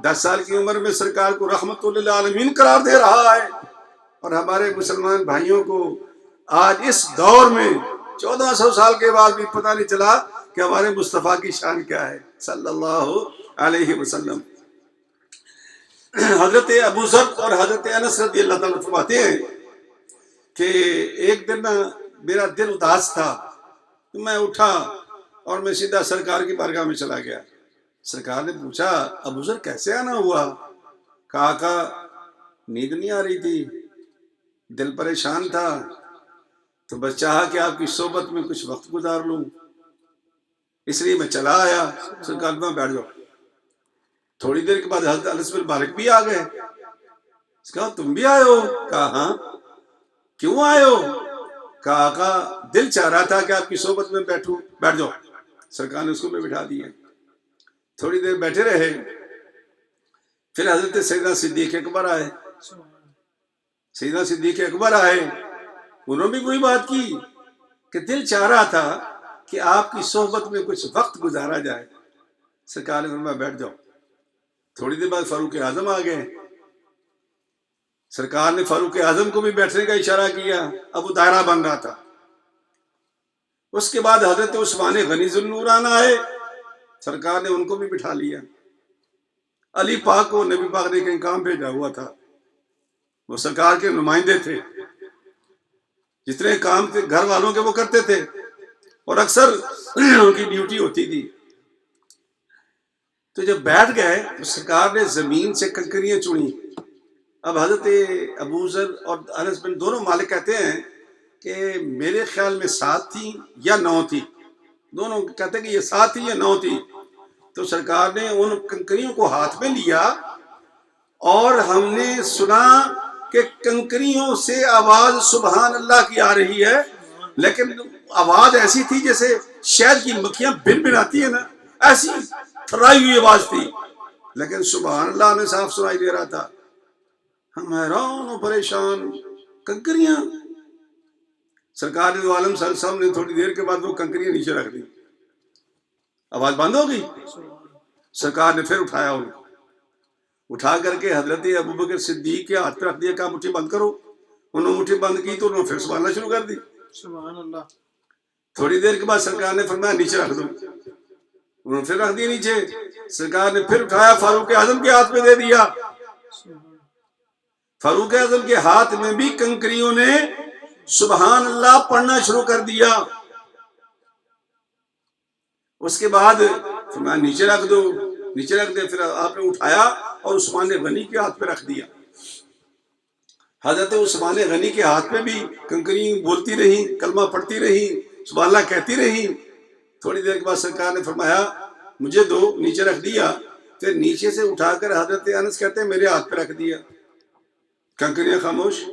S1: 10 سال کی عمر میں سرکار کو رحمت للعالمین قرار دے رہا ہے، اور ہمارے مسلمان بھائیوں کو آج اس دور میں 1400 سال کے بعد بھی پتہ نہیں چلا کہ ہمارے مصطفیٰ کی شان کیا ہے صلی اللہ علیہ وسلم. حضرت ابو ذر اور حضرت انس رضی اللہ تعالیٰ فرماتے ہیں کہ ایک دن میرا دل اداس تھا تو میں اٹھا اور میں سیدھا سرکار کی بارگاہ میں چلا گیا. سرکار نے پوچھا ابو ذر کیسے آنا ہوا؟ کہا آقا نیند نہیں آ رہی تھی، دل پریشان تھا، تو بس چاہا کہ آپ کی صحبت میں کچھ وقت گزار لوں، اس لیے میں چلا آیا. سرکار میں بیٹھ جاؤ. تھوڑی دیر کے بعد حضرت انس بن مالک بھی آ گئے. اس کہا تم بھی آئے ہو؟ کہا ہاں. کیوں آئے ہو؟ کہا آقا دل چاہ رہا تھا کہ آپ کی صحبت میں بیٹھوں. بیٹھ جاؤ. سرکار نے اس کو بھی بٹھا دیا. تھوڑی دیر بیٹھے رہے. پھر حضرت سیدنا صدیق اکبر آئے. سیدنا صدیق اکبر آئے، انہوں نے بھی وہی بات کی کہ دل چاہ رہا تھا کہ آپ کی صحبت میں کچھ وقت گزارا جائے. سرکار نے فرمایا بیٹھ جاؤ. تھوڑی دیر بعد فاروق اعظم آ گئے. سرکار نے فاروق اعظم کو بھی بیٹھنے کا اشارہ کیا. اب وہ دائرہ بن رہا تھا. اس کے بعد حضرت عثمان غنی ذو النوران آئے. سرکار نے ان کو بھی بٹھا لیا. علی پاک کو نبی پاک نے کہیں کام بھیجا ہوا تھا، وہ سرکار کے نمائندے تھے، جتنے کام تھے گھر والوں کے وہ کرتے تھے، اور اکثر ان کی ڈیوٹی ہوتی تھی۔ تو جب بیٹھ گئے تو سرکار نے زمین سے کنکریاں چنی۔ اب حضرت ابو ذر اور انس بن دونوں مالک کہتے ہیں کہ میرے خیال میں 7 تھی یا 9 تھی، دونوں کہتے ہیں کہ یہ 7 تھی یا 9 تھی۔ تو سرکار نے ان کنکریوں کو ہاتھ میں لیا اور ہم نے سنا کہ کنکریوں سے آواز سبحان اللہ کی آ رہی ہے، لیکن آواز ایسی تھی جیسے شہد کی مکھیاں بن بناتی ہیں نا، ایسی تھرائی ہوئی آواز تھی، لیکن سبحان اللہ میں صاف سنائی دے رہا تھا۔ ہم حیران و پریشان، کنکریاں۔ سرکار دو عالم صلی اللہ علیہ وسلم نے تھوڑی دیر کے بعد وہ کنکریاں نیچے رکھ دی، آواز بند ہو گئی۔ سرکار نے پھر اٹھایا ان کو، اٹھا کر کے حضرت ابوبکر صدیق کے ہاتھ پہ رکھ دیا، کہا مٹھی بند کرو۔ انہوں نے مٹھی بند کی تو انہوں نے پھر سبحان اللہ شروع کر دی۔
S3: سبحان اللہ۔
S1: تھوڑی دیر کے بعد سرکار نے فرمایا نیچے رکھ دو، انہوں نے پھر رکھ دیا نیچے۔ سرکار نے پھر اٹھایا، فاروق اعظم کے ہاتھ میں دے دیا۔ فاروق اعظم کے ہاتھ میں بھی کنکریوں نے سبحان اللہ پڑھنا شروع کر دیا۔ اس کے بعد فرمایا نیچے رکھ دو، نیچے رکھ دے۔ پھر آپ نے اٹھایا اور عثمان غنی کے ہاتھ پہ رکھ دیا۔ حضرت عثمان غنی کے ہاتھ میں بھی کنکری بولتی رہی، کلمہ پڑھتی رہی، سبحان اللہ کہتی رہی۔ تھوڑی دیر کے بعد سرکار نے فرمایا مجھے دو، نیچے رکھ دیا۔ پھر نیچے سے اٹھا کر حضرت انس کہتے ہیں میرے ہاتھ پہ رکھ دیا، کنکریاں خاموش۔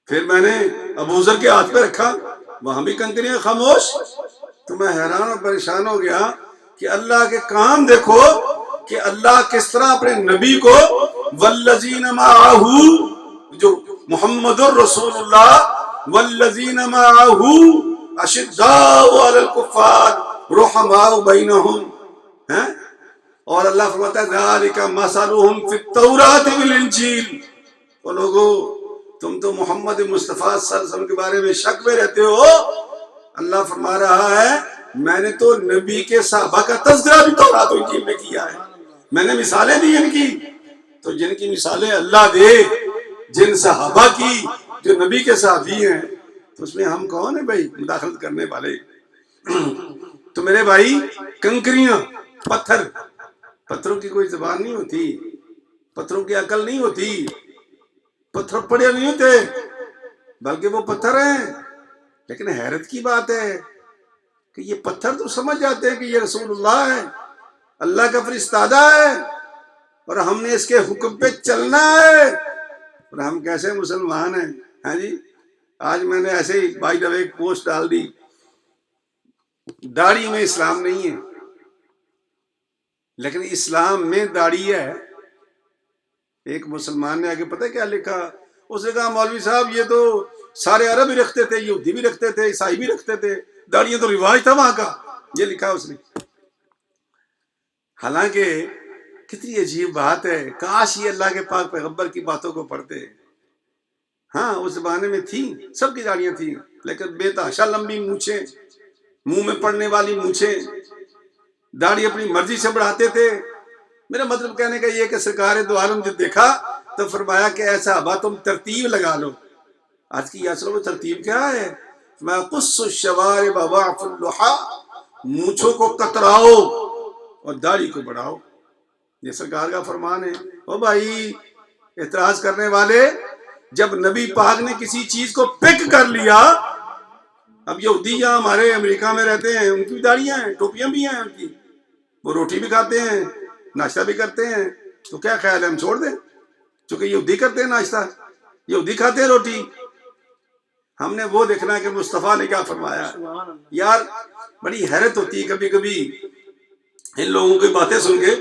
S1: پھر میں نے ابو ذر کے ہاتھ پہ رکھا، وہاں بھی کنکریاں خاموش۔ تو میں حیران اور پریشان ہو گیا کہ اللہ کے کام دیکھو کہ اللہ کس طرح اپنے نبی کو والذین معہ، جو محمد الرسول اللہ، والذین معہ اشداء علی الکفار رحماء بینہم، اور اللہ فرماتا ہے ذالک مثلہم فی التوراۃ والانجیل۔ وہ لوگو تم تو محمد مصطفیٰ صلی اللہ علیہ وسلم کے بارے میں شک میں رہتے ہو، اللہ فرما رہا ہے میں نے تو نبی کے صحابہ کا تذکرہ بھی تورات و انجیل میں کیا ہے، میں نے مثالیں دی ان کی۔ تو جن کی مثالیں اللہ دے، جن صحابہ کی جو نبی کے صحابی ہیں، تو اس میں ہم کون ہیں بھائی مداخلت کرنے والے؟ تو میرے بھائی کنکریاں، پتھر، پتھروں کی کوئی زبان نہیں ہوتی، پتھروں کی عقل نہیں ہوتی، پتھر پڑے نہیں ہوتے، بلکہ وہ پتھر ہیں۔ لیکن حیرت کی بات ہے کہ یہ پتھر تو سمجھ جاتے ہیں کہ یہ رسول اللہ ہے، اللہ کا فرستادہ ہے، اور ہم نے اس کے حکم پہ چلنا ہے، اور ہم کیسے مسلمان ہیں؟ ہاں جی، آج میں نے ایسے ہی بائی دا وے ایک پوسٹ ڈال دی، داڑھی میں اسلام نہیں ہے، لیکن اسلام میں داڑھی ہے۔ ایک مسلمان نے آگے پتہ کیا لکھا؟ اس نے کہا مولوی صاحب یہ تو سارے عرب ہی رکھتے تھے، یہودی بھی رکھتے تھے، عیسائی بھی رکھتے تھے، داڑھیاں تو رواج تھا وہاں کا، یہ لکھا اس نے۔ حالانکہ کتنی عجیب بات ہے، کاش یہ اللہ کے پاک پیغمبر کی باتوں کو پڑھتے۔ ہاں اس زمانے میں تھی، سب کی داڑیاں تھیں، لیکن بے تحاشا لمبی مونچھیں، منہ میں پڑنے والی مونچھیں، داڑھی اپنی مرضی سے بڑھاتے تھے۔ میرا مطلب کہنے کا یہ کہ سرکار دو عالم جب دیکھا تو فرمایا کہ اے صحابہ تم ترتیب لگا لو۔ آج کی اصل میں ترتیب کیا ہے؟ میں قص الشوارب واعف اللحى، مونچھوں کو کتراؤ اور داڑھی کو بڑھاؤ، یہ سرکار کا فرمان ہے۔ او بھائی اعتراض کرنے والے، جب نبی پاک نے کسی چیز کو پک کر لیا، اب یہودی جہاں ہمارے امریکہ میں رہتے ہیں ان کی بھی داڑیاں ہیں، ٹوپیاں بھی ہیں ان کی، وہ روٹی بھی کھاتے ہیں، ناشتہ بھی کرتے ہیں، تو کیا خیال ہے ہم چھوڑ دیں؟ چونکہ یہودی کرتے ہیں ناشتہ، یہودی کھاتے ہیں روٹی، ہم نے وہ دیکھنا ہے کہ مصطفیٰ نے کیا فرمایا۔ یار بڑی حیرت ہوتی ہے کبھی کبھی ان لوگوں کی باتیں سن کے۔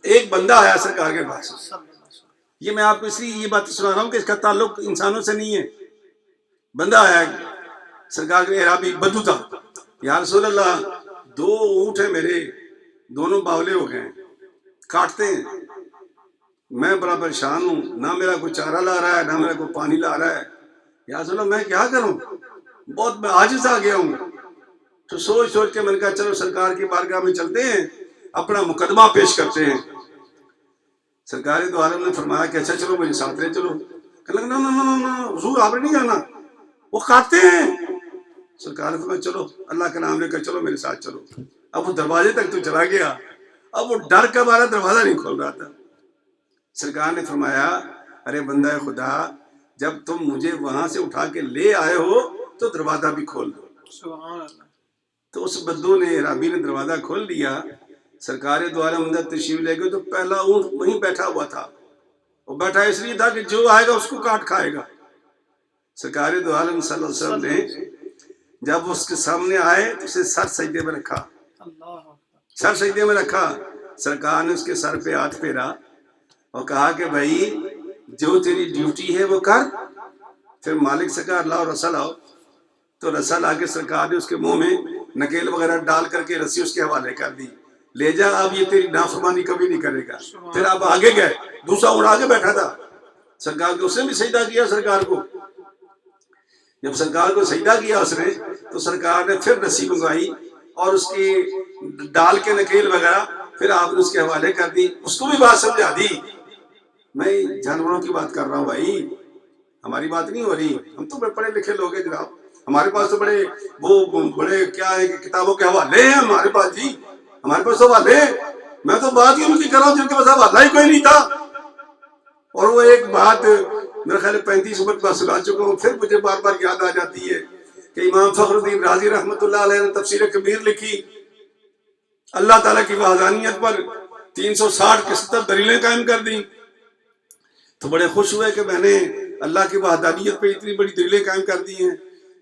S1: ایک بندہ آیا سرکار کے پاس، یہ میں آپ کو اس لیے یہ بات سنا رہا ہوں کہ اس کا تعلق انسانوں سے نہیں ہے۔ بندہ آیا سرکار کے، اعرابی بدو تھا، یا رسول اللہ 2 اونٹ ہیں میرے، دونوں باولے ہو گئے ہیں، کاٹتے ہیں، میں بڑا پریشان ہوں، نہ میرا کوئی چارہ لا رہا ہے نہ میرا کوئی پانی لا رہا ہے، یا رسول اللہ میں کیا کروں، بہت میں عاجز آ گیا ہوں۔ تو سوچ کے میں نے کہا چلو سرکار کی بارگاہ میں چلتے ہیں، اپنا مقدمہ پیش کرتے ہیں۔ سرکار دو عالم نے فرمایا کہ اچھا چلو میرے ساتھ لے چلو. کہنے لگا نا حضور آپ نے نہیں جانا، وہ کاٹتے ہیں. سرکار نے فرمایا چلو اللہ کا نام لے کر چلو میرے ساتھ چلو. اب وہ دروازے تک تو چلا گیا، اب وہ ڈر کا مارا دروازہ نہیں کھول رہا تھا. سرکار نے فرمایا ارے بندہ خدا، جب تم مجھے وہاں سے اٹھا کے لے آئے ہو تو دروازہ بھی کھول دو.
S3: سبحان اللہ.
S1: تو اس بدو نے رابی نے دروازہ کھول دیا. سرکار دو عالم اندر تشریف لے گئے تو پہلا اونٹ وہیں بیٹھا ہوا تھا. وہ بیٹھا اس لیے تھا کہ جو آئے گا اس کو کاٹ کھائے گا. سرکار دو عالم صلی اللہ علیہ وسلم نے جب اس کے سامنے آئے تو اسے سر سجدے میں رکھا، سر سجدے میں رکھا. سرکار نے اس کے سر پہ ہاتھ پھیرا اور کہا کہ بھائی جو تیری ڈیوٹی ہے وہ کر. پھر مالک سے کہا لاؤ رسا لاؤ. تو رسا لا کے سرکار نے اس کے منہ میں نکیل وغیرہ ڈال کر کے رسی اس کے حوالے کر دی. لے جا، اب یہ تیری نافرمانی کبھی نہیں کرے گا. پھر آپ آگے گئے، دوسرا اونٹ آگے بیٹھا تھا. سرکار کو اس نے بھی سجدہ کیا. سرکار کو جب سرکار کو سجدہ کیا اس نے تو سرکار نے پھر رسی منگوائی اور اس کی ڈال کے نکیل وغیرہ پھر آپ نے اس کے حوالے کر دی. اس کو بھی بات سمجھا دی. میں جانوروں کی بات کر رہا ہوں بھائی، ہماری بات نہیں ہو رہی. ہم تو بڑے پڑھے لکھے لوگ ہیں جناب، ہمارے پاس تو بڑے کیا ہے کہ کتابوں کے حوالے ہیں ہمارے پاس. جی ہمارے پاس حوالے. میں تو بات ہی ان کی کر رہا ہوں جن کے پاس حوالہ ہی کوئی نہیں تھا. اور وہ ایک بات میرے خیال 35 مرتبہ سنا چکا ہوں، پھر مجھے بار بار یاد آ جاتی ہے کہ امام فخر الدین رازی رحمۃ اللہ علیہ نے تفسیر کبیر لکھی. اللہ تعالیٰ کی وحدانیت پر 360 کے 70 دلیلیں قائم کر دیں. تو بڑے خوش ہوئے کہ میں نے اللہ کی وحدانیت پہ اتنی بڑی دلیلیں قائم کر دی ہیں.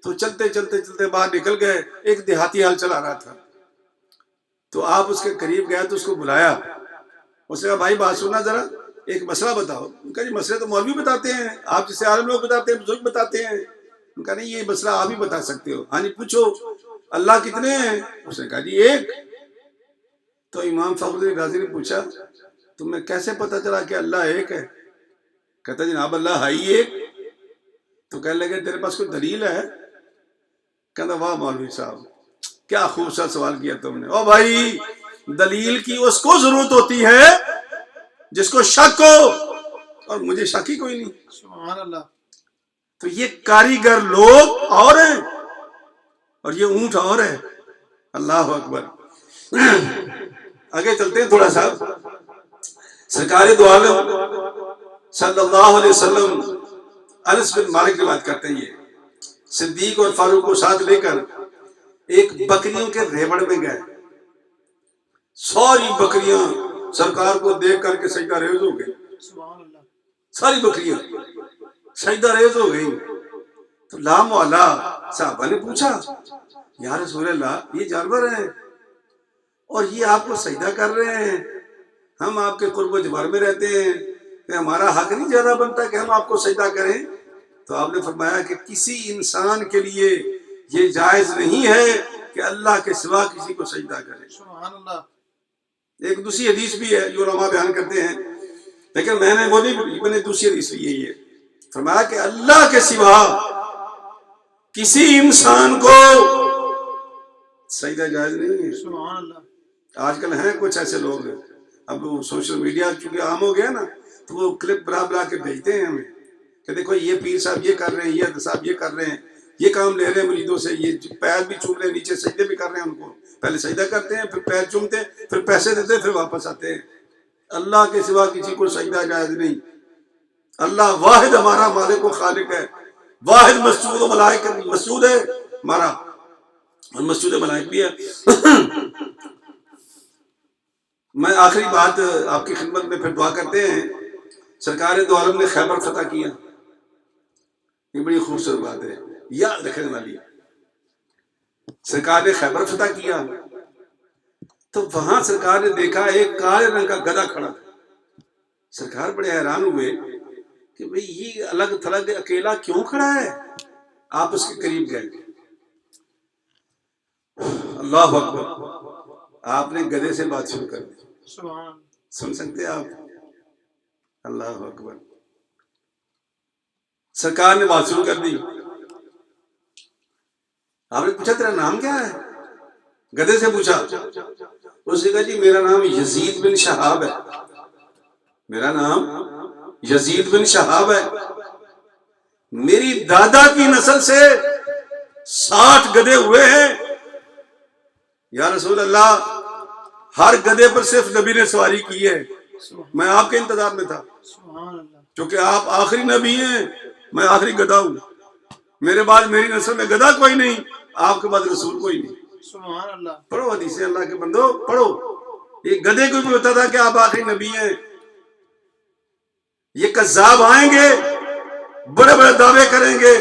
S1: تو چلتے چلتے چلتے باہر نکل گئے. ایک دیہاتی حال چلا رہا تھا تو آپ اس کے قریب گئے تو اس کو بلایا. اس نے کہا بھائی بات سننا ذرا، ایک مسئلہ بتاؤ. ان کا جی مسئلے تو مولوی بتاتے ہیں، آپ جسے عالم لوگ بتاتے ہیں، بزرگ بتاتے ہیں. ان کا نہیں، یہ مسئلہ آپ ہی بتا سکتے ہو. ہاں جی پوچھو اللہ کتنے ہیں؟ اس نے کہا جی ایک. تو امام فخر الدین رازی نے پوچھا تمہیں کیسے پتا چلا کہ اللہ ایک ہے؟ کہتا جناب اللہ ہے ہی ایک. تو کہنے لگے تیرے پاس کوئی دلیل ہے؟ کہتا واہ مولوی صاحب کیا خوبصورت سوال کیا تم نے. او بھائی دلیل کی اس کو ضرورت ہوتی ہے جس کو شک ہو، اور مجھے شک ہی کوئی نہیں.
S3: سبحان اللہ.
S1: تو یہ کاریگر لوگ اور ہیں اور یہ اونٹ اور ہے. اللہ اکبر. آگے چلتے ہیں تھوڑا سا. سرکار دو عالم صلی اللہ علیہ وسلم انس بن مالک کی بات کرتے ہیں. یہ صدیق اور فاروق کو ساتھ لے کر ایک بکریوں کے ریوڑ میں گئے. ساری بکریاں سرکار کو دیکھ کر کے سجدہ ریز ہو گئی.
S3: سبحان اللہ.
S1: ساری بکریاں سجدہ ریز ہو گئی. تو لا مولا صحابہ نے پوچھا یا رسول اللہ یہ جانور ہیں اور یہ آپ کو سجدہ کر رہے ہیں، ہم آپ کے قرب و جوار میں رہتے ہیں، کہ ہمارا حق نہیں زیادہ بنتا کہ ہم آپ کو سجدہ کریں؟ تو آپ نے فرمایا کہ کسی انسان کے لیے یہ جائز نہیں ہے کہ اللہ کے سوا کسی کو سجدہ کرے.
S3: سبحان اللہ.
S1: ایک دوسری حدیث بھی ہے جو علماء بیان کرتے ہیں، لیکن میں نے دوسری حدیث لی ہے. یہ فرمایا کہ اللہ کے سوا کسی انسان کو سجدہ جائز نہیں ہے.
S3: سبحان اللہ.
S1: آج کل ہیں کچھ ایسے لوگ، اب سوشل میڈیا چونکہ عام ہو گیا نا تو وہ کلپ بنا کے بھیجتے ہیں ہمیں کہ دیکھو یہ پیر صاحب یہ کر رہے ہیں، یہ صاحب یہ کر رہے ہیں، یہ کام لے رہے ہیں مریدوں سے، یہ پیر بھی چوم رہے ہیں، نیچے سجدے بھی کر رہے ہیں. ان کو پہلے سجدہ کرتے ہیں، پھر پیر چومتے ہیں، پھر پیسے دیتے ہیں، پھر واپس آتے ہیں. اللہ کے سوا کسی کو سجدہ جائز نہیں. اللہ واحد ہمارا مالک و خالق ہے، واحد مسجود و ملائک مسجود ہے ہمارا، اور مسجود ملائک بھی ہے. میں آخری بات آپ کی خدمت میں پھر دعا کرتے ہیں. سرکار دو عالم نے خیبر فتح کیا. یہ بڑی خوبصورت بات ہے، یاد رکھنے والی. سرکار نے خیبر فتح کیا تو وہاں سرکار نے دیکھا ایک کالے رنگ کا گدھا کھڑا تھا. سرکار بڑے حیران ہوئے کہ بھئی یہ الگ تھلگ اکیلا کیوں کھڑا ہے. آپ اس کے قریب گئے. اللہ اکبر. آپ نے گدھے سے بات شروع کر دی. سن سکتے آپ؟ اللہ اکبر. سرکار نے بات شروع کر دی. آپ نے پوچھا تیرا نام کیا ہے؟ گدھے سے پوچھا. اس نے کہا جی میرا نام یزید بن شہاب ہے. میرا نام یزید بن شہاب ہے، میری دادا کی نسل سے 60 گدھے ہوئے ہیں۔ یا رسول اللہ، ہر گدھے پر صرف نبی نے سواری کی ہے، میں آپ کے انتظار میں تھا،
S3: سبحان اللہ،
S1: چونکہ آپ آخری نبی ہیں، میں آخری گدھا ہوں، میرے بعد میری نسل میں گدھا کوئی نہیں، آپ کے بعد رسول کوئی نہیں۔
S3: سبحان اللہ،
S1: پڑھو حدیثیں اللہ کے بندو، پڑھو۔ یہ گدھے کو بھی پتا تھا کہ آپ آخری نبی ہیں۔ یہ کذاب آئیں گے، بڑے بڑے دعوے کریں گے،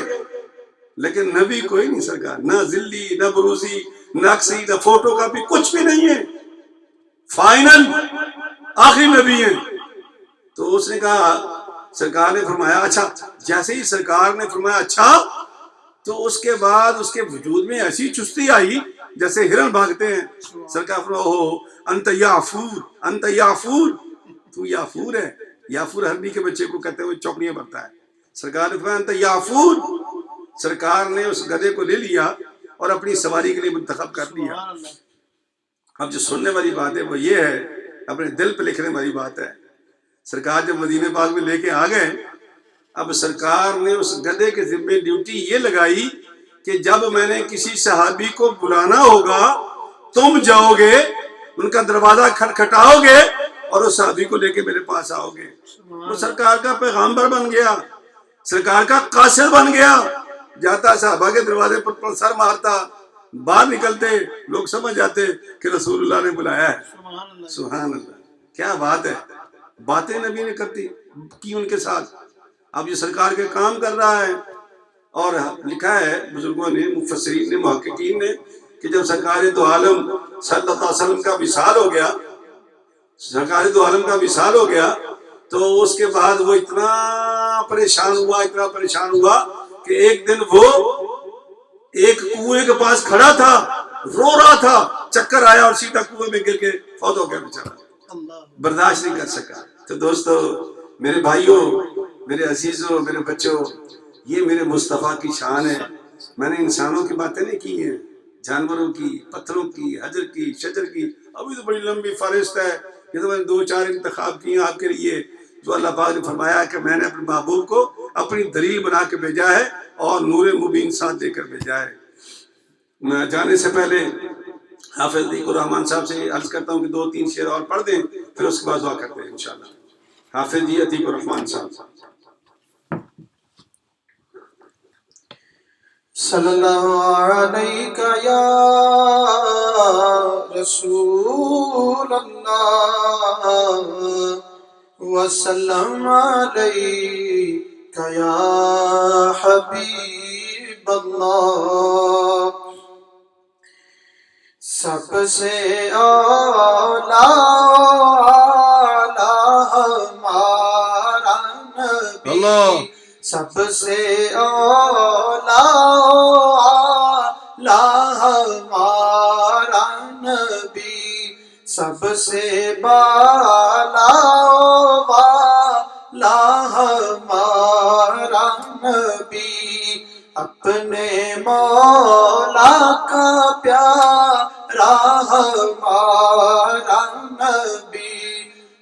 S1: لیکن نبی کوئی نہیں سرکار، نہ ذلی، نہ بروزی، نہ اکسی، نہ فوٹو کاپی، کچھ بھی نہیں ہے، فائنل آخری نبی ہیں۔ تو اس نے کہا، سرکار نے فرمایا اچھا، جیسے ہی سرکار نے فرمایا اچھا، تو اس کے بعد اس کے وجود میں ایسی چستی آئی جیسے ہرن بھاگتے ہیں۔ سرکار فرمایا اوہ انت یافور، انت یافور، تو یافور ہے۔ یافور ہرنی کے بچے کو کہتے ہوئے چوکڑیاں بھرتا ہے۔ سرکار نے فرمایا انت یافور۔ سرکار نے اس گدھے کو لے لیا اور اپنی سواری کے لیے منتخب کر لیا۔
S3: سبحان اللہ،
S1: اب جو سننے والی بات ہے وہ یہ ہے، اپنے دل پہ لکھنے والی بات ہے۔ سرکار جب مدینہ پاک میں لے کے آ گئے، اب سرکار نے اس گدھے کے ذمہ ڈیوٹی یہ لگائی کہ جب میں نے کسی صحابی کو بلانا ہوگا، تم جاؤ گے، ان کا دروازہ کھٹکھٹاؤ گے اور اس صحابی کو لے کے میرے پاس آؤ گے۔ وہ سرکار کا پیغامبر بن گیا، سرکار کا قاصد بن گیا، جاتا صحابہ کے دروازے پر سر مارتا، باہر نکلتے، لوگ سمجھ جاتے کہ رسول اللہ نے بلایا ہے۔
S3: سبحان اللہ،
S1: سبحان اللہ، کیا بات ہے، باتیں نبی نے کرتی کی ان کے ساتھ۔ اب یہ سرکار کے کام کر رہا ہے، اور لکھا ہے بزرگوں نے، مفسرین نے، محققین نے، کہ جب سرکار دو عالم صلی اللہ علیہ وسلم کا وصال ہو گیا، سرکار دو عالم کا وصال ہو گیا، تو اس کے بعد وہ اتنا پریشان ہوا، اتنا پریشان ہوا کہ ایک دن وہ ایک کنویں کے پاس کھڑا تھا، رو رہا تھا، چکر آیا اور سیدھا کنویں میں گر کے فوت ہو گیا بیچارہ،
S3: اللہ،
S1: برداشت نہیں کر سکا۔ تو دوستو، میرے بھائیوں، میرے عزیزوں، میرے بچوں، یہ میرے مصطفیٰ کی شان ہے۔ میں نے انسانوں کی باتیں نہیں کی ہیں، جانوروں کی، پتھروں کی، حجر کی، شجر کی، ابھی تو بڑی لمبی فہرست ہے، یہ تو میں نے 2-4 انتخاب کیے ہیں آپ کے لیے، جو اللہ پاک نے فرمایا کہ میں نے اپنے محبوب کو اپنی دلیل بنا کے بھیجا ہے اور نور مبین ساتھ دے کر بھیجا ہے۔ میں جانے سے پہلے حافظ عتیق الرحمان صاحب سے عرض کرتا ہوں کہ 2-3 شعر اور پڑھ دیں، پھر اس کے بعد دعا کرتے ہیں انشاءاللہ۔ حافظ جی عتیق الرحمان صاحب۔
S2: صلی اللہ علیہ یا رسول اللہ وسلم علیک یا حبیب اللہ، سب سے اعلیٰ ہمارا نبی، سب سے اعلیٰ ہمارا نبی، سب سے بالا والا ہمارا نبی، اپنے مولا کا پیارا ہمارا نبی،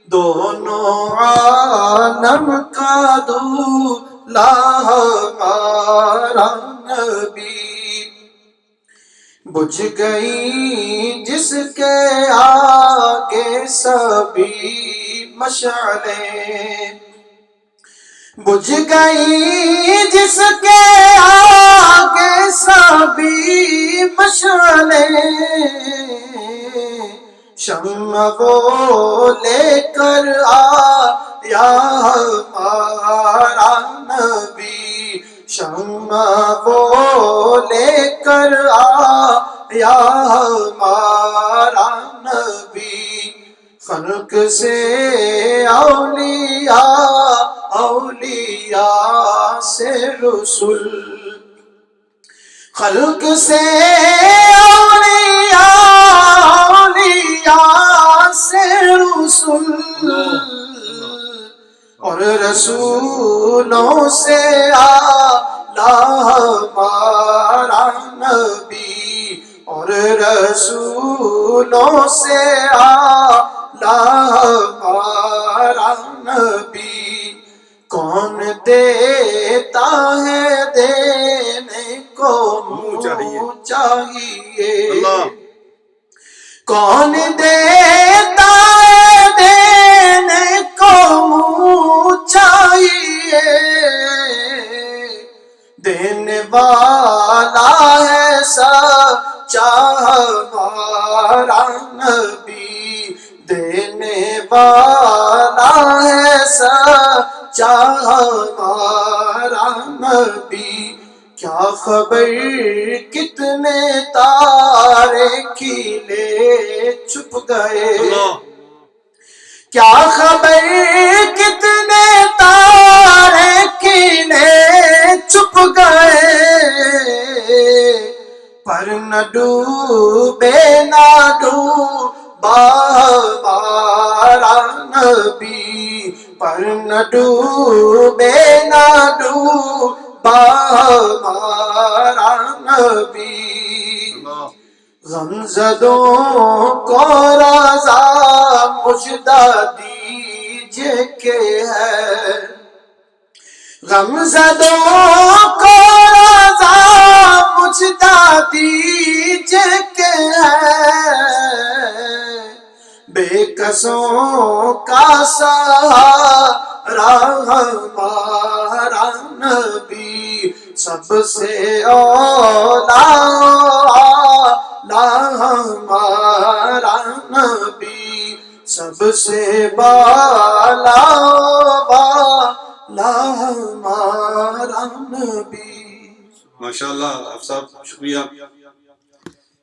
S2: دونوں عالم کا دولا ہمارا نبی، بجھ گئی جس کے آگے سبھی مشعلیں، بجھ گئی جس کے آگے سبھی مشعلیں، شمع وہ لے کر آیا ہمارا نبی، شمع وہ لے کر آیا ہمارا نبی، خلق سے اولیاء، اولیاء سے رسول، خلق سے اولیاء، اولیاء سے رسول، اور رسولوں سے اعلیٰ ہمارا نبی، اور رسولوں سے اعلیٰ ہمارا ہمارا نبی، کون دیتا ہے دینے کو منہ چاہیے،
S1: اللہ
S2: کون دیتا ہے دینے کو منہ چاہیے، دینے والا ہے سچا ہمارا نبی، دینے والا ہے سچا ہمارا نبی، کیا خبر کتنے تارے کھلے چھپ گئے،
S1: اللہ
S2: کیا خبر کتنے تارے کھلے چھپ گئے، پر نہ ڈوبے نہ ڈوبا ہمارا نبی، پر نہ ڈوبے نہ ڈوبا ہمارا نبی،
S1: اللہ
S2: غمزدوں کو رضا مجدہ دیجئے کہ ہے، غمزدوں کو رضا مجدہ دیجئے کہ ہے، بے کسوں کا سہارا ہمارا نبی، سب سے اولا ہمارا نبی، سب سے بالا والا ہمارا نبی۔
S1: ماشاءاللہ آپ صاحب شکریہ۔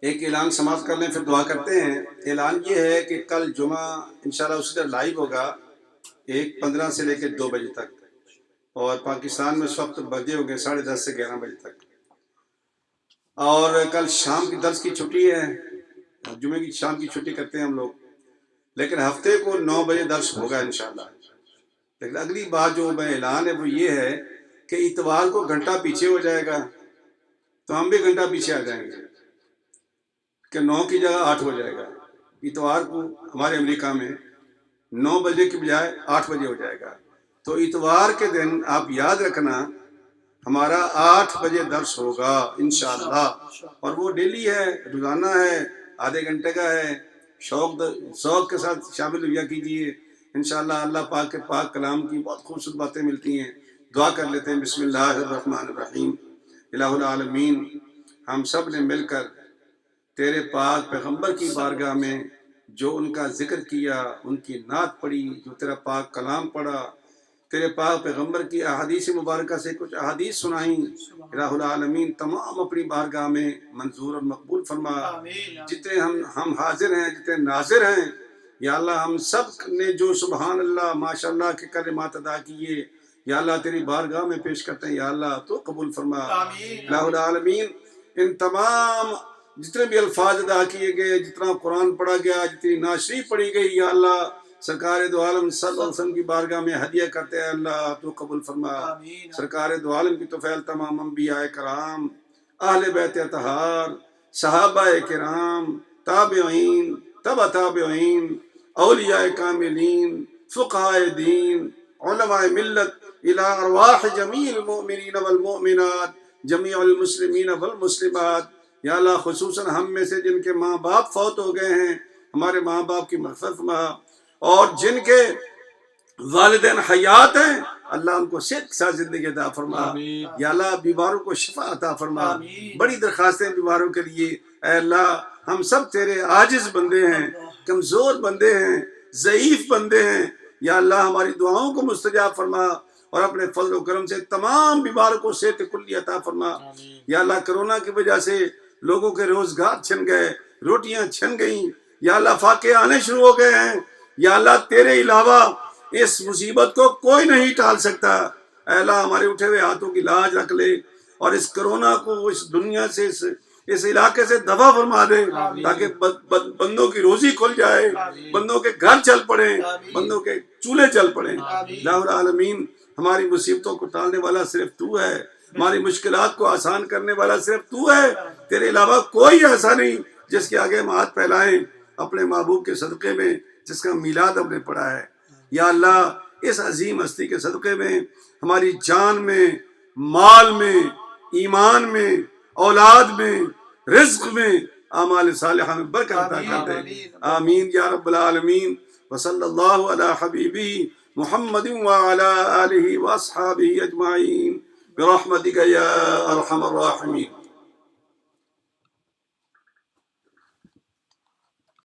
S1: ایک اعلان سماعت کر لیں پھر دعا کرتے ہیں۔ اعلان یہ ہے کہ کل جمعہ انشاءاللہ اسی طرح لائیو ہوگا 1:15 سے لے کے 2 بجے تک، اور پاکستان میں اس وقت بجے ہو گئے 10:30 سے 11 بجے تک، اور کل شام کی درس کی چھٹی ہے، جمعے کی شام کی چھٹی کرتے ہیں ہم لوگ، لیکن ہفتے کو 9 بجے درس ہوگا انشاءاللہ۔ لیکن اگلی بات جو میں اعلان ہے وہ یہ ہے کہ اتوار کو گھنٹہ پیچھے ہو جائے گا، تو ہم بھی گھنٹہ پیچھے آ جائیں گے کہ 9 کی جگہ 8 ہو جائے گا۔ اتوار کو ہمارے امریکہ میں 9 بجے کی بجائے 8 بجے ہو جائے گا، تو اتوار کے دن آپ یاد رکھنا ہمارا 8 بجے درس ہوگا انشاءاللہ، اور وہ ڈیلی ہے، روزانہ ہے، آدھے گھنٹے کا ہے، شوق کے ساتھ شامل ہوا کیجیے انشاءاللہ۔ اللہ پاک کے پاک کلام کی بہت خوبصورت باتیں ملتی ہیں۔ دعا کر لیتے ہیں۔ بسم اللہ الرحمن الرحیم۔ الہ العالمین، ہم سب نے مل کر تیرے پاک پیغمبر کی بارگاہ میں جو ان کا ذکر کیا، ان کی نعت پڑھی، جو تیرا پاک کلام پڑھا، تیرے پاک پیغمبر کی احادیث مبارکہ سے کچھ احادیث سنائیں، الہ العالمین تمام اپنی بارگاہ میں منظور اور مقبول فرما۔ جتنے ہم حاضر ہیں، جتنے ناظر ہیں، یا اللہ ہم سب نے جو سبحان اللہ ماشاءاللہ کے کلمات ادا کیے، یا اللہ تیری بارگاہ میں پیش کرتے ہیں، یا اللہ تو قبول فرما۔ الہ العالمین ان تمام جتنے بھی الفاظ ادا کیے گئے، جتنا قرآن پڑھا گیا، جتنی نعت شریف پڑھی گئی، یا اللہ سرکار دو عالم صلی اللہ علیہ وسلم کی بارگاہ میں ہدیہ کرتے ہیں، اللہ تو قبول فرما۔ سرکار دو عالم کی توفیل تمام انبیاء کرام، اہل بیت اطہار، صحابہ کرام، تابعین، تبع تابعین، اولیاء کاملین، فقہاء دین، علماء ملت، الى ارواح جمیع المؤمنین والمؤمنات، جمیع المسلمین والمسلمات، یا اللہ خصوصاً ہم میں سے جن کے ماں باپ فوت ہو گئے ہیں، ہمارے ماں باپ کی مغفرت فرما، اور جن کے والدین حیات ہیں اللہ ان کو صحت کے ساتھ زندگی عطا فرما، یا اللہ بیماروں کو شفا عطا فرما۔ بڑی درخواستیں بیماروں کے لیے، اے اللہ ہم سب تیرے عاجز بندے ہیں، کمزور بندے ہیں، ضعیف بندے ہیں، یا اللہ ہماری دعاؤں کو مستجاب فرما، اور اپنے فضل و کرم سے تمام بیماروں کو صحت کلی عطا فرما۔ یا اللہ کرونا کی وجہ سے لوگوں کے روزگار چھن گئے، روٹیاں چھن گئیں، یا اللہ فاقے آنے شروع ہو گئے ہیں، یا اللہ تیرے علاوہ اس مصیبت کو کوئی نہیں ٹال سکتا۔ اے اللہ ہمارے اٹھے ہوئے ہاتھوں کی لاج رکھ لے، اور اس کرونا کو اس دنیا سے اس علاقے سے دفع فرما دے، تاکہ بندوں کی روزی کھل جائے، بندوں کے گھر چل پڑیں، بندوں کے چولہے چل پڑیں۔ الہ العالمین ہماری مصیبتوں کو ٹالنے والا صرف تو ہے، ہماری مشکلات کو آسان کرنے والا صرف تو ہے، تیرے علاوہ کوئی ایسا نہیں جس کے آگے ہم ہاتھ پھیلائیں، اپنے محبوب کے صدقے میں جس کا میلاد ہم نے پڑھا ہے۔ یا اللہ اس عظیم ہستی کے صدقے میں ہماری جان میں، مال میں، ایمان میں، اولاد میں، رزق میں، اعمال صالحہ میں برکت عطا کر دے. آمین یا رب العالمین. وصلی اللہ علی حبیبہ محمد وعلی آلہ واصحابہ اجمعین برحمتک یا ارحم الراحمین.